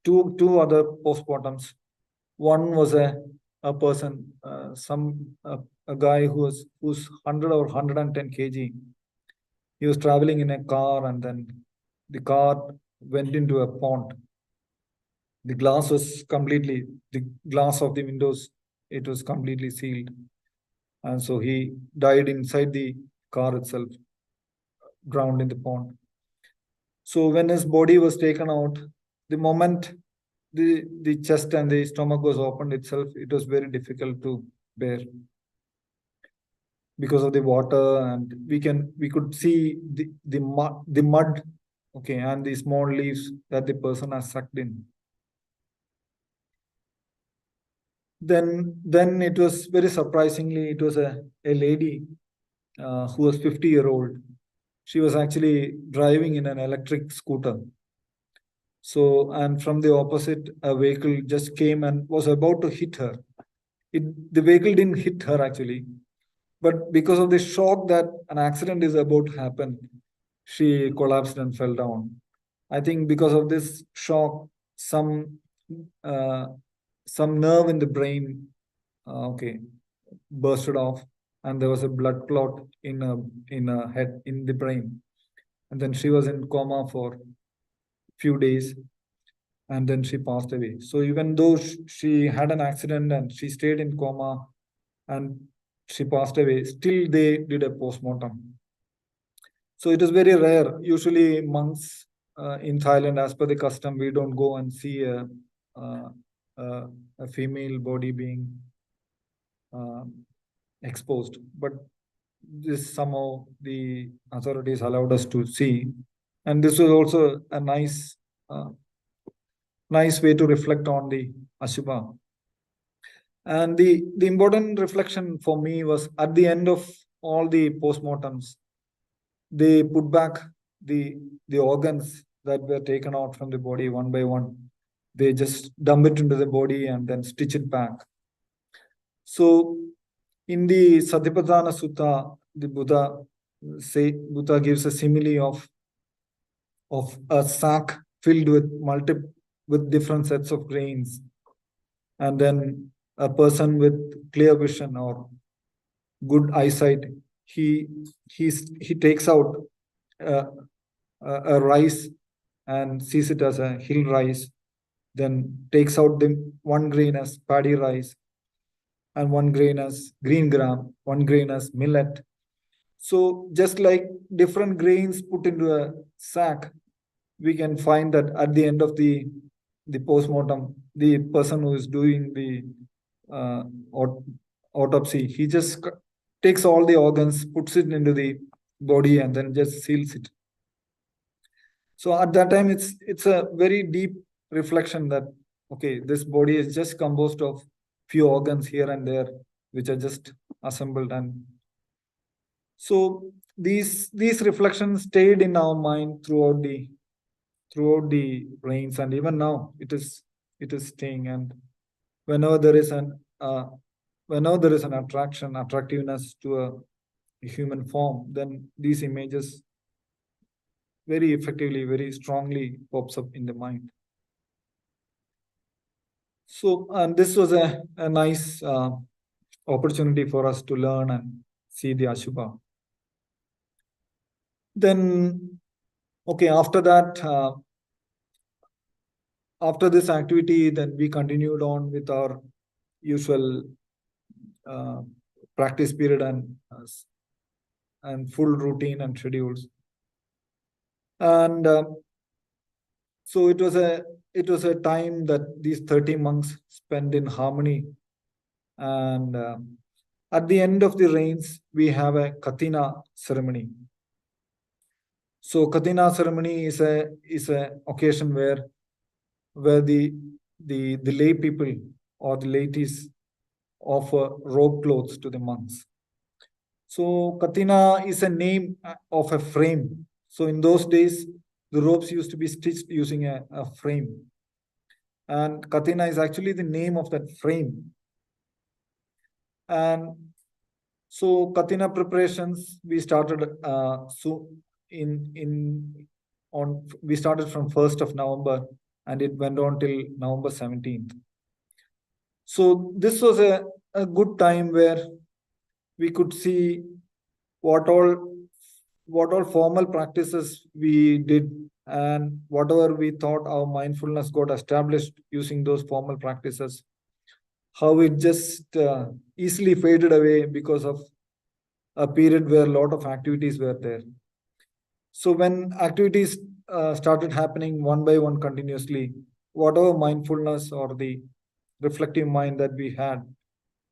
two other postmortems. One was a person, a guy who's 100 or 110 kg. He was traveling in a car, and then the car went into a pond. The glass of the windows, it was completely sealed. And so he died inside the car itself, drowned in the pond. So when his body was taken out, the moment the chest and the stomach was opened itself, it was very difficult to bear because of the water, and we could see the mud, okay, and the small leaves that the person has sucked in. Then it was very surprisingly, it was a lady who was 50-year-old. She was actually driving in an electric scooter. So, and from the opposite, a vehicle just came and was about to hit her. The vehicle didn't hit her actually, but because of the shock that an accident is about to happen, she collapsed and fell down. I think because of this shock, some nerve in the brain, bursted off, and there was a blood clot in a head, in the brain, and then she was in coma for few days, and then she passed away. So even though she had an accident and she stayed in coma and she passed away, still they did a postmortem. So it is very rare. Usually monks in Thailand, as per the custom, we don't go and see a female body being exposed. But this somehow the authorities allowed us to see. And this was also a nice way to reflect on the Ashubha. And the important reflection for me was at the end of all the postmortems, they put back the organs that were taken out from the body one by one. They just dump it into the body and then stitch it back. So in the Satipatthana Sutta, the Buddha say Buddha gives a simile of a sack filled with different sets of grains, and then a person with clear vision or good eyesight, he he takes out uh, a rice and sees it as a hill rice, then takes out the one grain as paddy rice, and one grain as green gram, one grain as millet. So just like different grains put into a sack, we can find that at the end of the postmortem, the person who is doing the uh, autopsy, he just takes all the organs, puts it into the body, and then just seals it. So at that time, it's a very deep reflection that okay, this body is just composed of few organs here and there, which are just assembled, and so these reflections stayed in our mind throughout the reigns, and even now it is staying. And whenever there is an attractiveness to a human form, then these images very effectively, very strongly pops up in the mind. So, and this was a nice opportunity for us to learn and see the Ashubha. Then, okay, after that, after this activity, then we continued on with our usual practice period and full routine and schedules. And so it was a time that these 30 monks spent in harmony. And at the end of the rains, we have a Katina ceremony. So Katina ceremony is a occasion where the lay people or the ladies offer robe clothes to the monks. So Katina is a name of a frame. So in those days, the robes used to be stitched using a frame. And Katina is actually the name of that frame. And so Katina preparations, we started we started from 1st of November, and it went on till November 17th. So this was a good time where we could see what all formal practices we did, and whatever we thought our mindfulness got established using those formal practices, how it just easily faded away because of a period where a lot of activities were there. So when activities started happening one by one continuously, whatever mindfulness or the reflective mind that we had,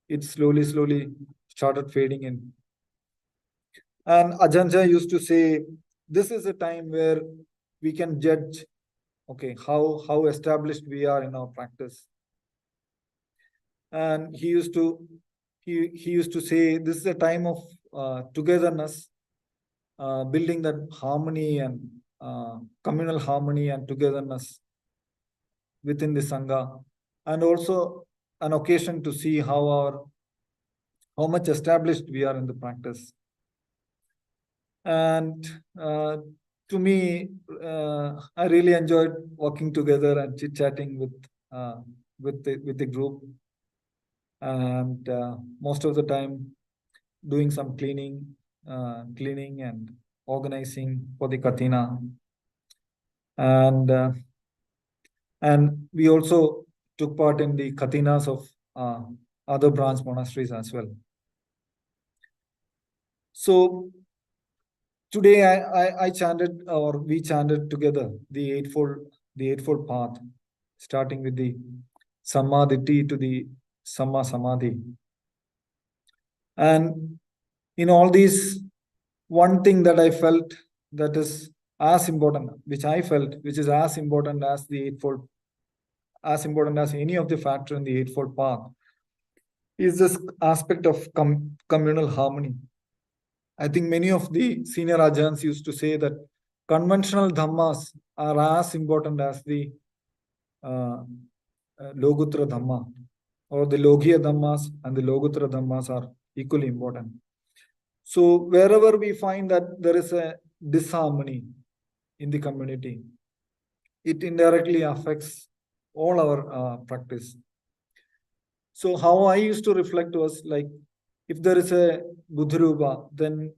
it slowly started fading in. And Ajahn used to say, this is a time where we can judge, okay, how established we are in our practice. And he used to say, this is a time of togetherness, building that harmony and communal harmony and togetherness within the Sangha, and also an occasion to see how much established we are in the practice. And to me, I really enjoyed working together and chit-chatting with the group, and most of the time doing some cleaning and organizing for the Katina. And we also took part in the Katinas of other branch monasteries as well. So today I chanted, or we chanted together, the eightfold path, starting with the Sammaditi to the Samma Samadhi. And in all these, one thing that I felt that is as important, which is as important as the eightfold, as important as any of the factor in the eightfold path, is this aspect of communal harmony. I think many of the senior Ajahns used to say that conventional dhammas are as important as the Logutra Dhamma, or the Logiya Dhammas and the Logutra Dhammas are equally important. So wherever we find that there is a disharmony in the community, it indirectly affects all our practice. So how I used to reflect was like, if there is a Buddha Rupa, then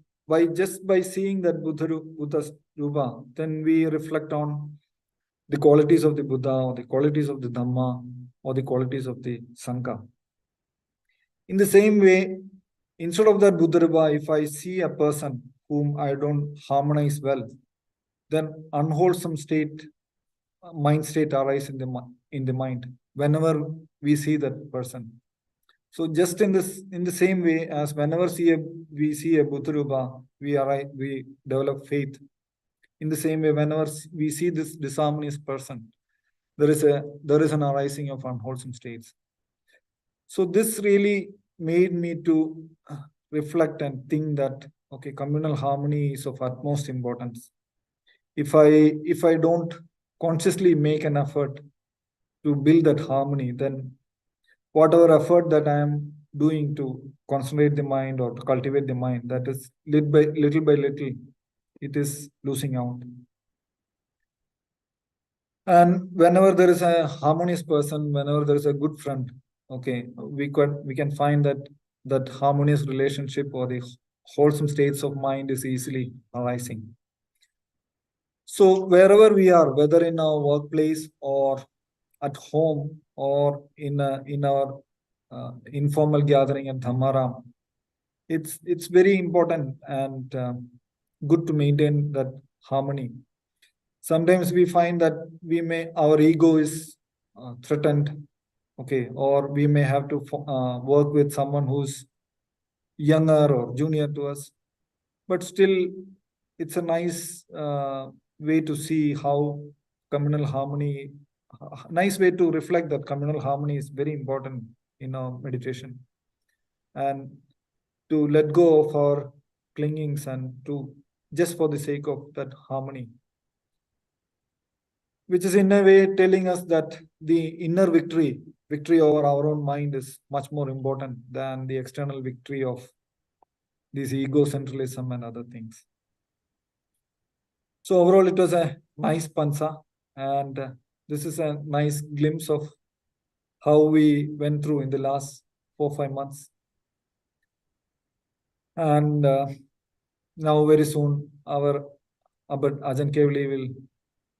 just by seeing that Buddha's Rupa, then we reflect on the qualities of the Buddha, or the qualities of the Dhamma, or the qualities of the Sangha. In the same way, instead of that Buddha Rupa, if I see a person whom I don't harmonize well, then unwholesome mind state arise in the mind whenever we see that person. So just in the same way as whenever we see a Buddha Rupa, we develop faith. In the same way, whenever we see this disharmonious person, there is an arising of unwholesome states. So this really made me to reflect and think that, okay, communal harmony is of utmost importance. If I don't consciously make an effort to build that harmony, then whatever effort that I am doing to concentrate the mind or to cultivate the mind, that is little by little, it is losing out. And whenever there is a harmonious person, whenever there is a good friend, okay, we can find that harmonious relationship or the wholesome states of mind is easily arising. So wherever we are, whether in our workplace or at home or in our informal gathering at Dhammaram, it's very important and good to maintain that harmony. Sometimes we find that our ego is threatened, okay, or we may have to work with someone who's younger or junior to us, but still it's a nice way to see how communal harmony, nice way to reflect that communal harmony is very important in our meditation, and to let go of our clingings and to just for the sake of that harmony, which is in a way telling us that the inner victory over our own mind is much more important than the external victory of this egocentralism and other things. So overall, it was a nice pansa, and this is a nice glimpse of how we went through in the last 4-5 months. And now very soon, our Abad Ajan Kevli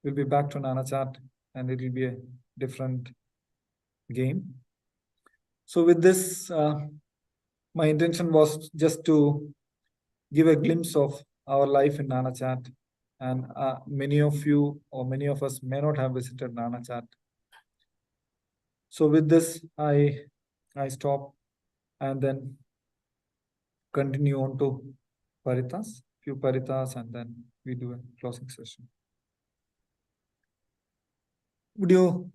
will be back to Nana Chat, and it will be a different game. So with this, my intention was just to give a glimpse of our life in Nana Chat, and many of you or many of us may not have visited Nana Chat. So with this, I stop and then continue on to few paritas, and then we do a closing session. Would you,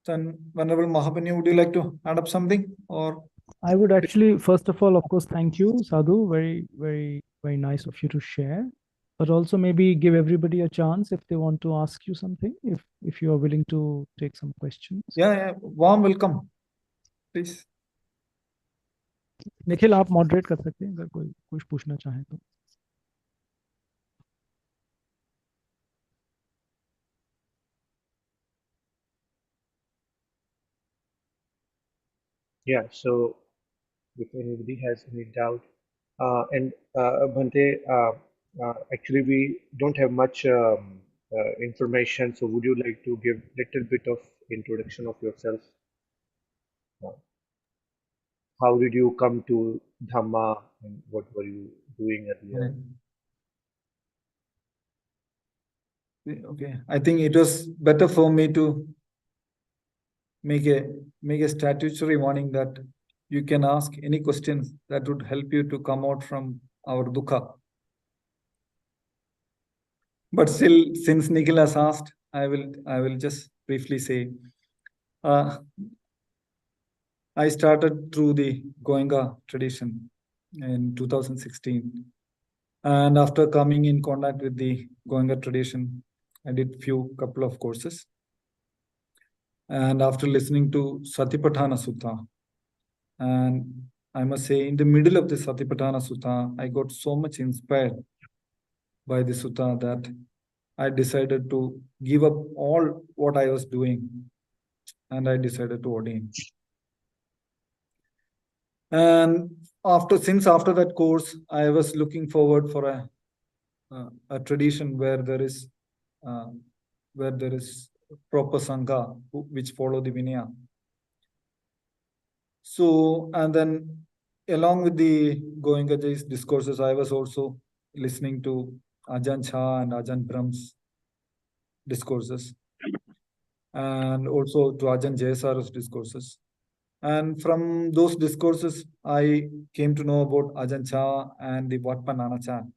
then, Venerable Mahapanyu, would you like to add up something? Or I would actually, first of all, of course, thank you, Sadhu. Very, very, very nice of you to share. But also maybe give everybody a chance if they want to ask you something, if you are willing to take some questions. Yeah, warm welcome, please. Nikhil आप moderate कर सकते हैं अगर कोई कुछ पूछना चाहे तो. Yeah, so if anybody has any doubt, and Bhante, actually we don't have much information, so would you like to give little bit of introduction of yourself? How did you come to Dhamma, and what were you doing earlier? Okay, I think it was better for me to make a statutory warning that you can ask any questions that would help you to come out from our dukkha. But still, since Nikhil has asked, I will just briefly say, I started through the Goenka tradition in 2016. And after coming in contact with the Goenka tradition, I did couple of courses. And after listening to Satipatthana Sutta and I must say, in the middle of the Satipatthana Sutta, I got so much inspired by the Sutta that I decided to give up all what I was doing, and I decided to ordain. And after that course, I was looking forward for a tradition where there is proper sangha which follow the Vinaya. So, and then along with the Goenkaji's discourses, I was also listening to Ajahn Chah and Ajahn Brahm's discourses, and also to Ajahn Jayasara's discourses. And from those discourses, I came to know about Ajahn Chah and the Vatpanana Chan.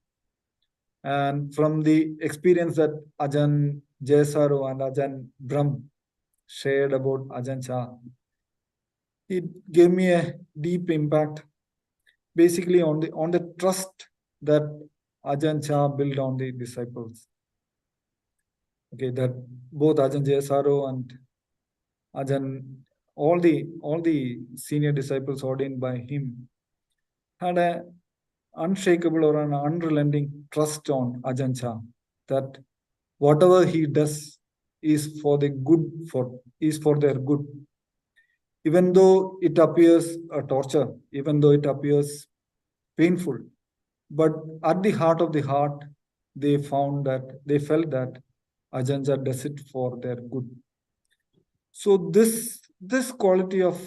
And from the experience that Ajahn Jayasaru and Ajahn Brahm shared about Ajahn Chah, it gave me a deep impact, basically on the trust that Ajahn Chah built on the disciples. Okay, that both Ajahn Jayasaru and Ajahn, all the senior disciples ordained by him, had a unshakable or an unrelenting trust on Ajahn Chah, that whatever he does is for their good. Even though it appears a torture, even though it appears painful, but at the heart of the heart, they felt that Ajahn Chah does it for their good. So this quality of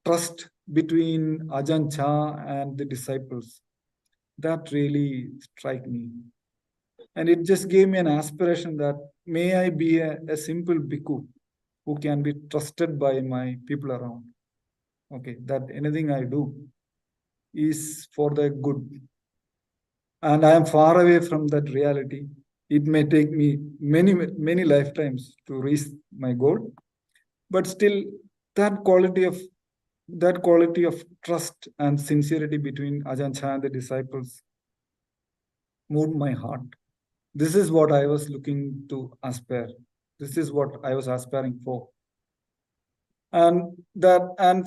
trust between Ajahn Chah and the disciples, that really struck me. And it just gave me an aspiration that may I be a simple bhikkhu who can be trusted by my people around. Okay, that anything I do is for the good. And I am far away from that reality. It may take me many lifetimes to reach my goal, but still that quality of trust and sincerity between Ajahn Chah and the disciples moved my heart. This is what I was looking to aspire. This is what I was aspiring for. And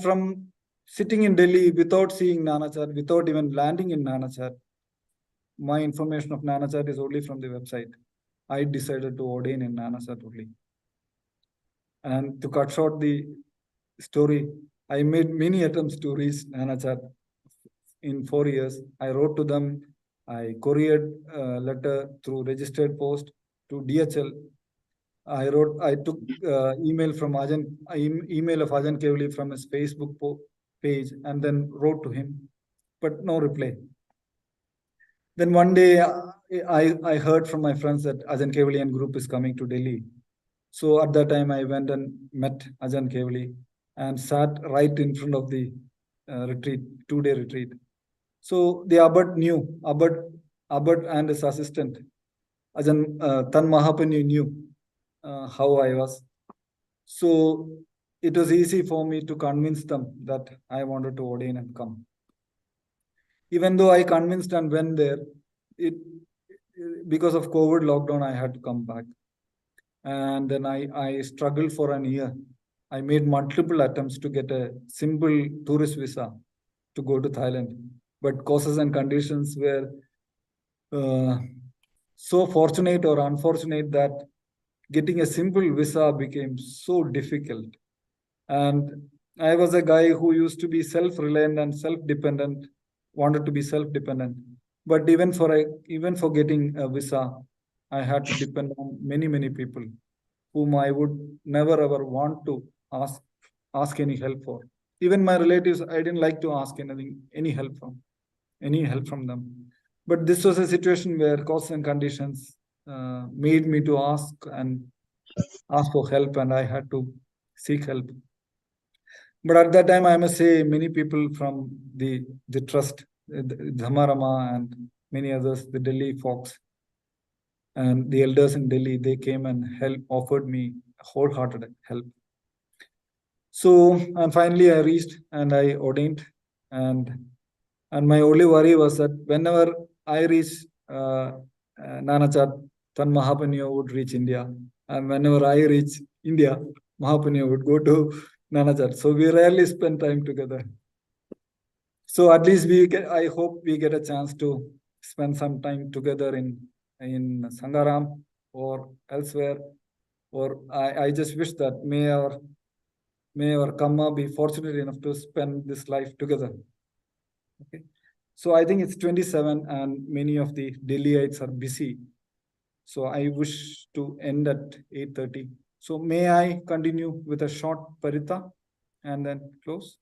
from sitting in Delhi without seeing Nanachar, without even landing in Nanachar, my information of Nanachar is only from the website. I decided to ordain in Nanachar only. And to cut short the story, I made many attempts to reach Nanachar in 4 years. I wrote to them. I couriered a letter through registered post to DHL. I took email of Ajahn Kevali from his Facebook page and then wrote to him, but no reply. Then one day I heard from my friends that Ajahn Kevali and group is coming to Delhi. So at that time I went and met Ajahn Kevali and sat right in front of the retreat, 2-day retreat. So the Abbot and his assistant, Ajahn Tan Mahapani knew how I was. So it was easy for me to convince them that I wanted to ordain and come. Even though I convinced and went there, because of COVID lockdown, I had to come back. And then I struggled for an year. I made multiple attempts to get a simple tourist visa to go to Thailand. But causes and conditions were so fortunate or unfortunate that getting a simple visa became so difficult. And I was a guy who used to be self-reliant and self-dependent, wanted to be self-dependent. But even for getting a visa, I had to depend on many people whom I would never ever want to ask any help for. Even my relatives, I didn't like to ask any help from them. But this was a situation where causes and conditions made me to ask for help, and I had to seek help. But at that time, I must say, many people from the trust, Dhamarama and many others, the Delhi folks and the elders in Delhi, they came and offered me wholehearted help. So, and finally I reached and I ordained, and my only worry was that whenever I reached Nanachat, then Mahapanyo would reach India, and whenever I reach India, Mahapanyo would go to Nanachat. So we rarely spend time together. So at least I hope we get a chance to spend some time together in Sangaram or elsewhere. Or I just wish that may our Kamma be fortunate enough to spend this life together. Okay. So I think it's 27 and many of the Delhiites are busy. So I wish to end at 8:30. So may I continue with a short parita and then close?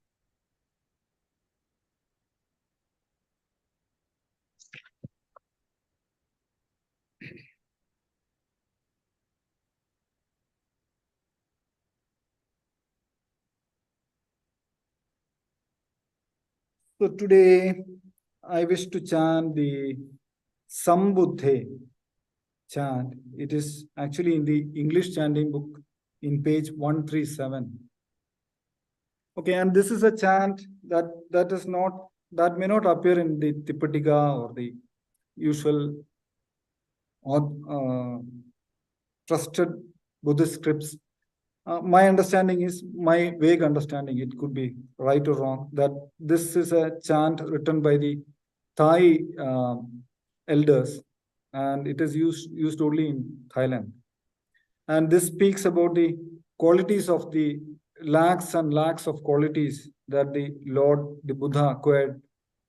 So today I wish to chant the Sambuddhe chant. It is actually in the English chanting book in page 137. Okay, and this is a chant that may not appear in the Tipitaka or the usual or trusted Buddhist scripts. My understanding is my vague understanding. It could be right or wrong. That this is a chant written by the Thai elders, and it is used only in Thailand. And this speaks about the qualities of the lakhs and lakhs of qualities that the Lord, the Buddha, acquired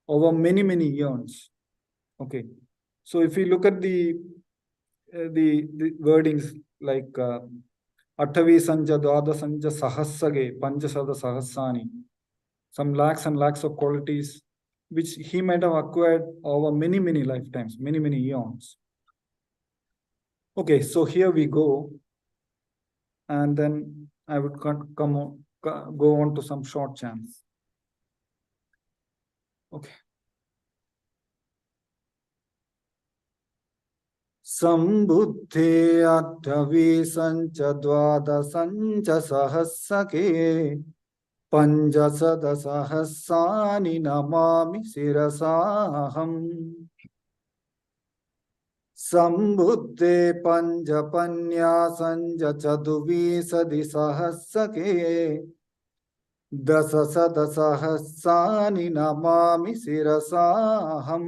over many years. Okay, so if we look at the wordings like Attavi Sanja, Dwada Sanja, Sahasage, Panchasada Sahasani, some lakhs and lakhs of qualities which he might have acquired over many lifetimes, many eons. Okay, so here we go. And then I would go on to some short chants. Okay. Sambuddhe Attavi Sancha Dwada Sancha Sahasake Panjasada Sahasani Namami Sirasaham Sambuddhe Panjapanya Sanja Chaduvi Sadi Sahasake Dasasahasani Namami Sirasaham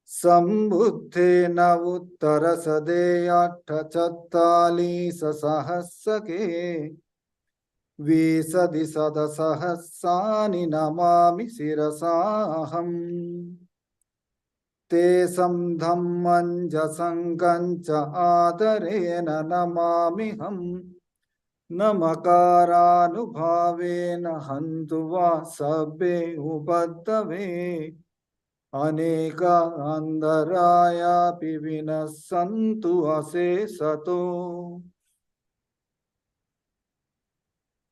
Sambuddhe Navuttarasade Attachattali Sahasake Visadi Sadasahasani Namami Sirasaham Te Samdhammanja Sankancha Adarena Namamiham Namakarānubhāvena hantu va sabbe upaddave Aneka andaraya pivina santu ase sato.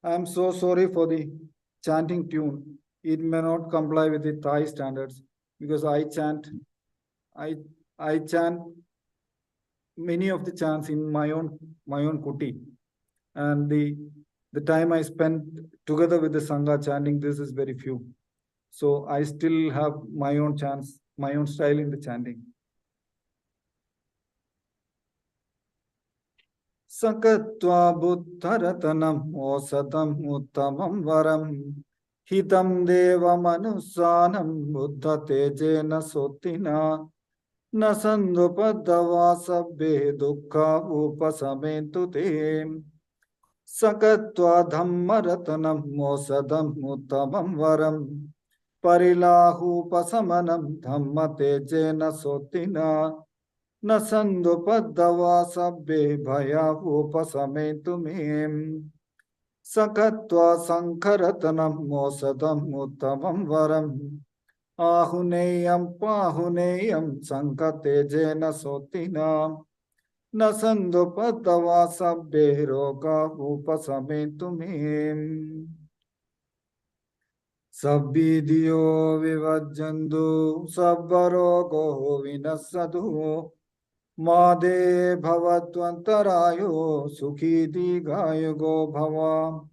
I am so sorry for the chanting tune. It may not comply with the Thai standards because I chant many of the chants in my own kuti, and the time I spent together with the Sangha chanting this is very few. So I still have my own chants, my own style in the chanting. Sakatva buddharatanam osatam uttamam varam hitam deva manusanam buddha tejena sotina nasandupadava sabbe dukkha upasamentu te Sakatva dhammaratanam osadam uttamam varam Parilahu pasamanam dhamma tejena sotina Nasandupadava sabbe bhaya upasamentu me Sakatva sankaratanam mosadam uttamam varam Ahuneyam pahuneyam sankatejena sotina Nasandupadava sabbe roga upasamentu me Sabbidiyo vivajjandu sabbarogo vinassadu Made bhavattvantarayo sukhi digayugo bhava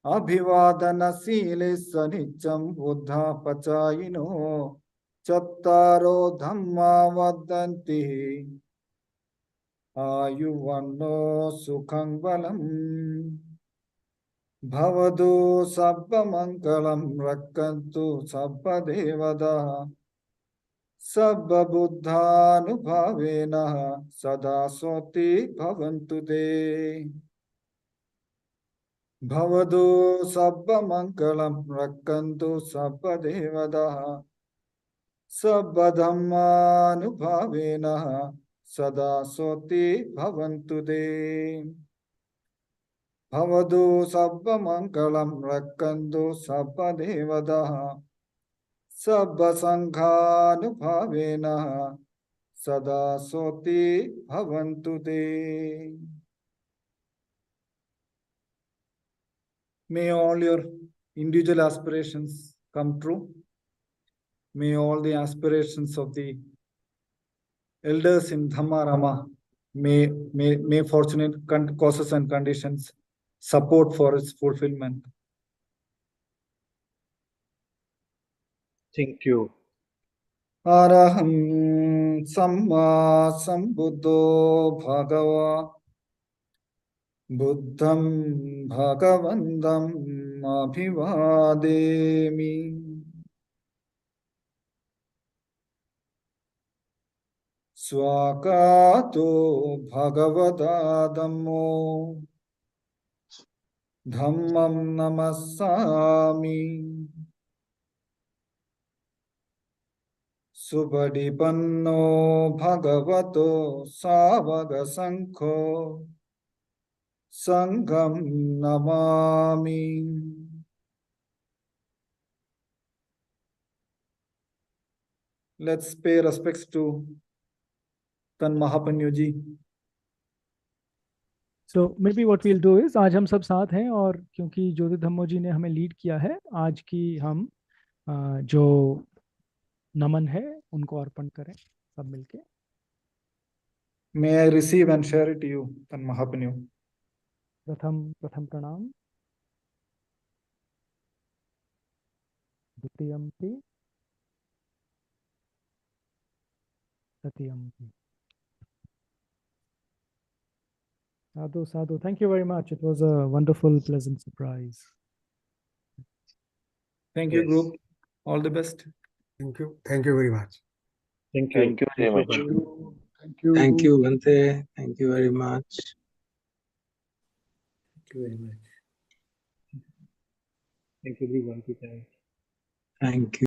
Abhivadana silissa nityam buddha pachayino Chattaro dhamma vaddanti Ayuvanno sukhang balam Bhavadu sabba mangalam rakkantu sabba devada sabba buddhanubhavena sada soti bhavantu te. Bhavadu sabba mangalam rakkantu sabba devada sabba dhammanubhavena sada soti bhavantu te. Bhavadu sabba mangalam rakkantu sabba devada sabba sanghanubhavena sada soti bhavantu te. May all your individual aspirations come true. May all the aspirations of the elders in Dhammarama, may fortunate causes and conditions support for its fulfillment. Thank you. Araham Samma Sambuddho Bhagava Buddham Bhagavandam Abhivademi. Swakato Bhagavata Dhammo Dhammam Namassami. Subhadipanno Bhagavato Savaga Sankho Sangham Namami. Let's pay respects to Tan Mahapanyu ji. So maybe what we'll do is आज हम सब साथ हैं और क्योंकि ज्योतिधम्मो जी ने हमें lead किया है आज की हम जो नमन है उनको अर्पण करें सब मिलके. May I receive and share it to you, Tan Mahapanyu. प्रथम प्रणाम. द्वितीयम्पि तृतीयम्पि. Sadhu, sadhu. Thank you very much. It was a wonderful, pleasant surprise. Thank you, Yes. group. All the best. Thank you. Thank you very much. Thank you. Thank you very much. Bhante. Thank you. Thank you, Bhante. Thank you very much. Thank you very much. Thank you, everyone. Good night. Thank you.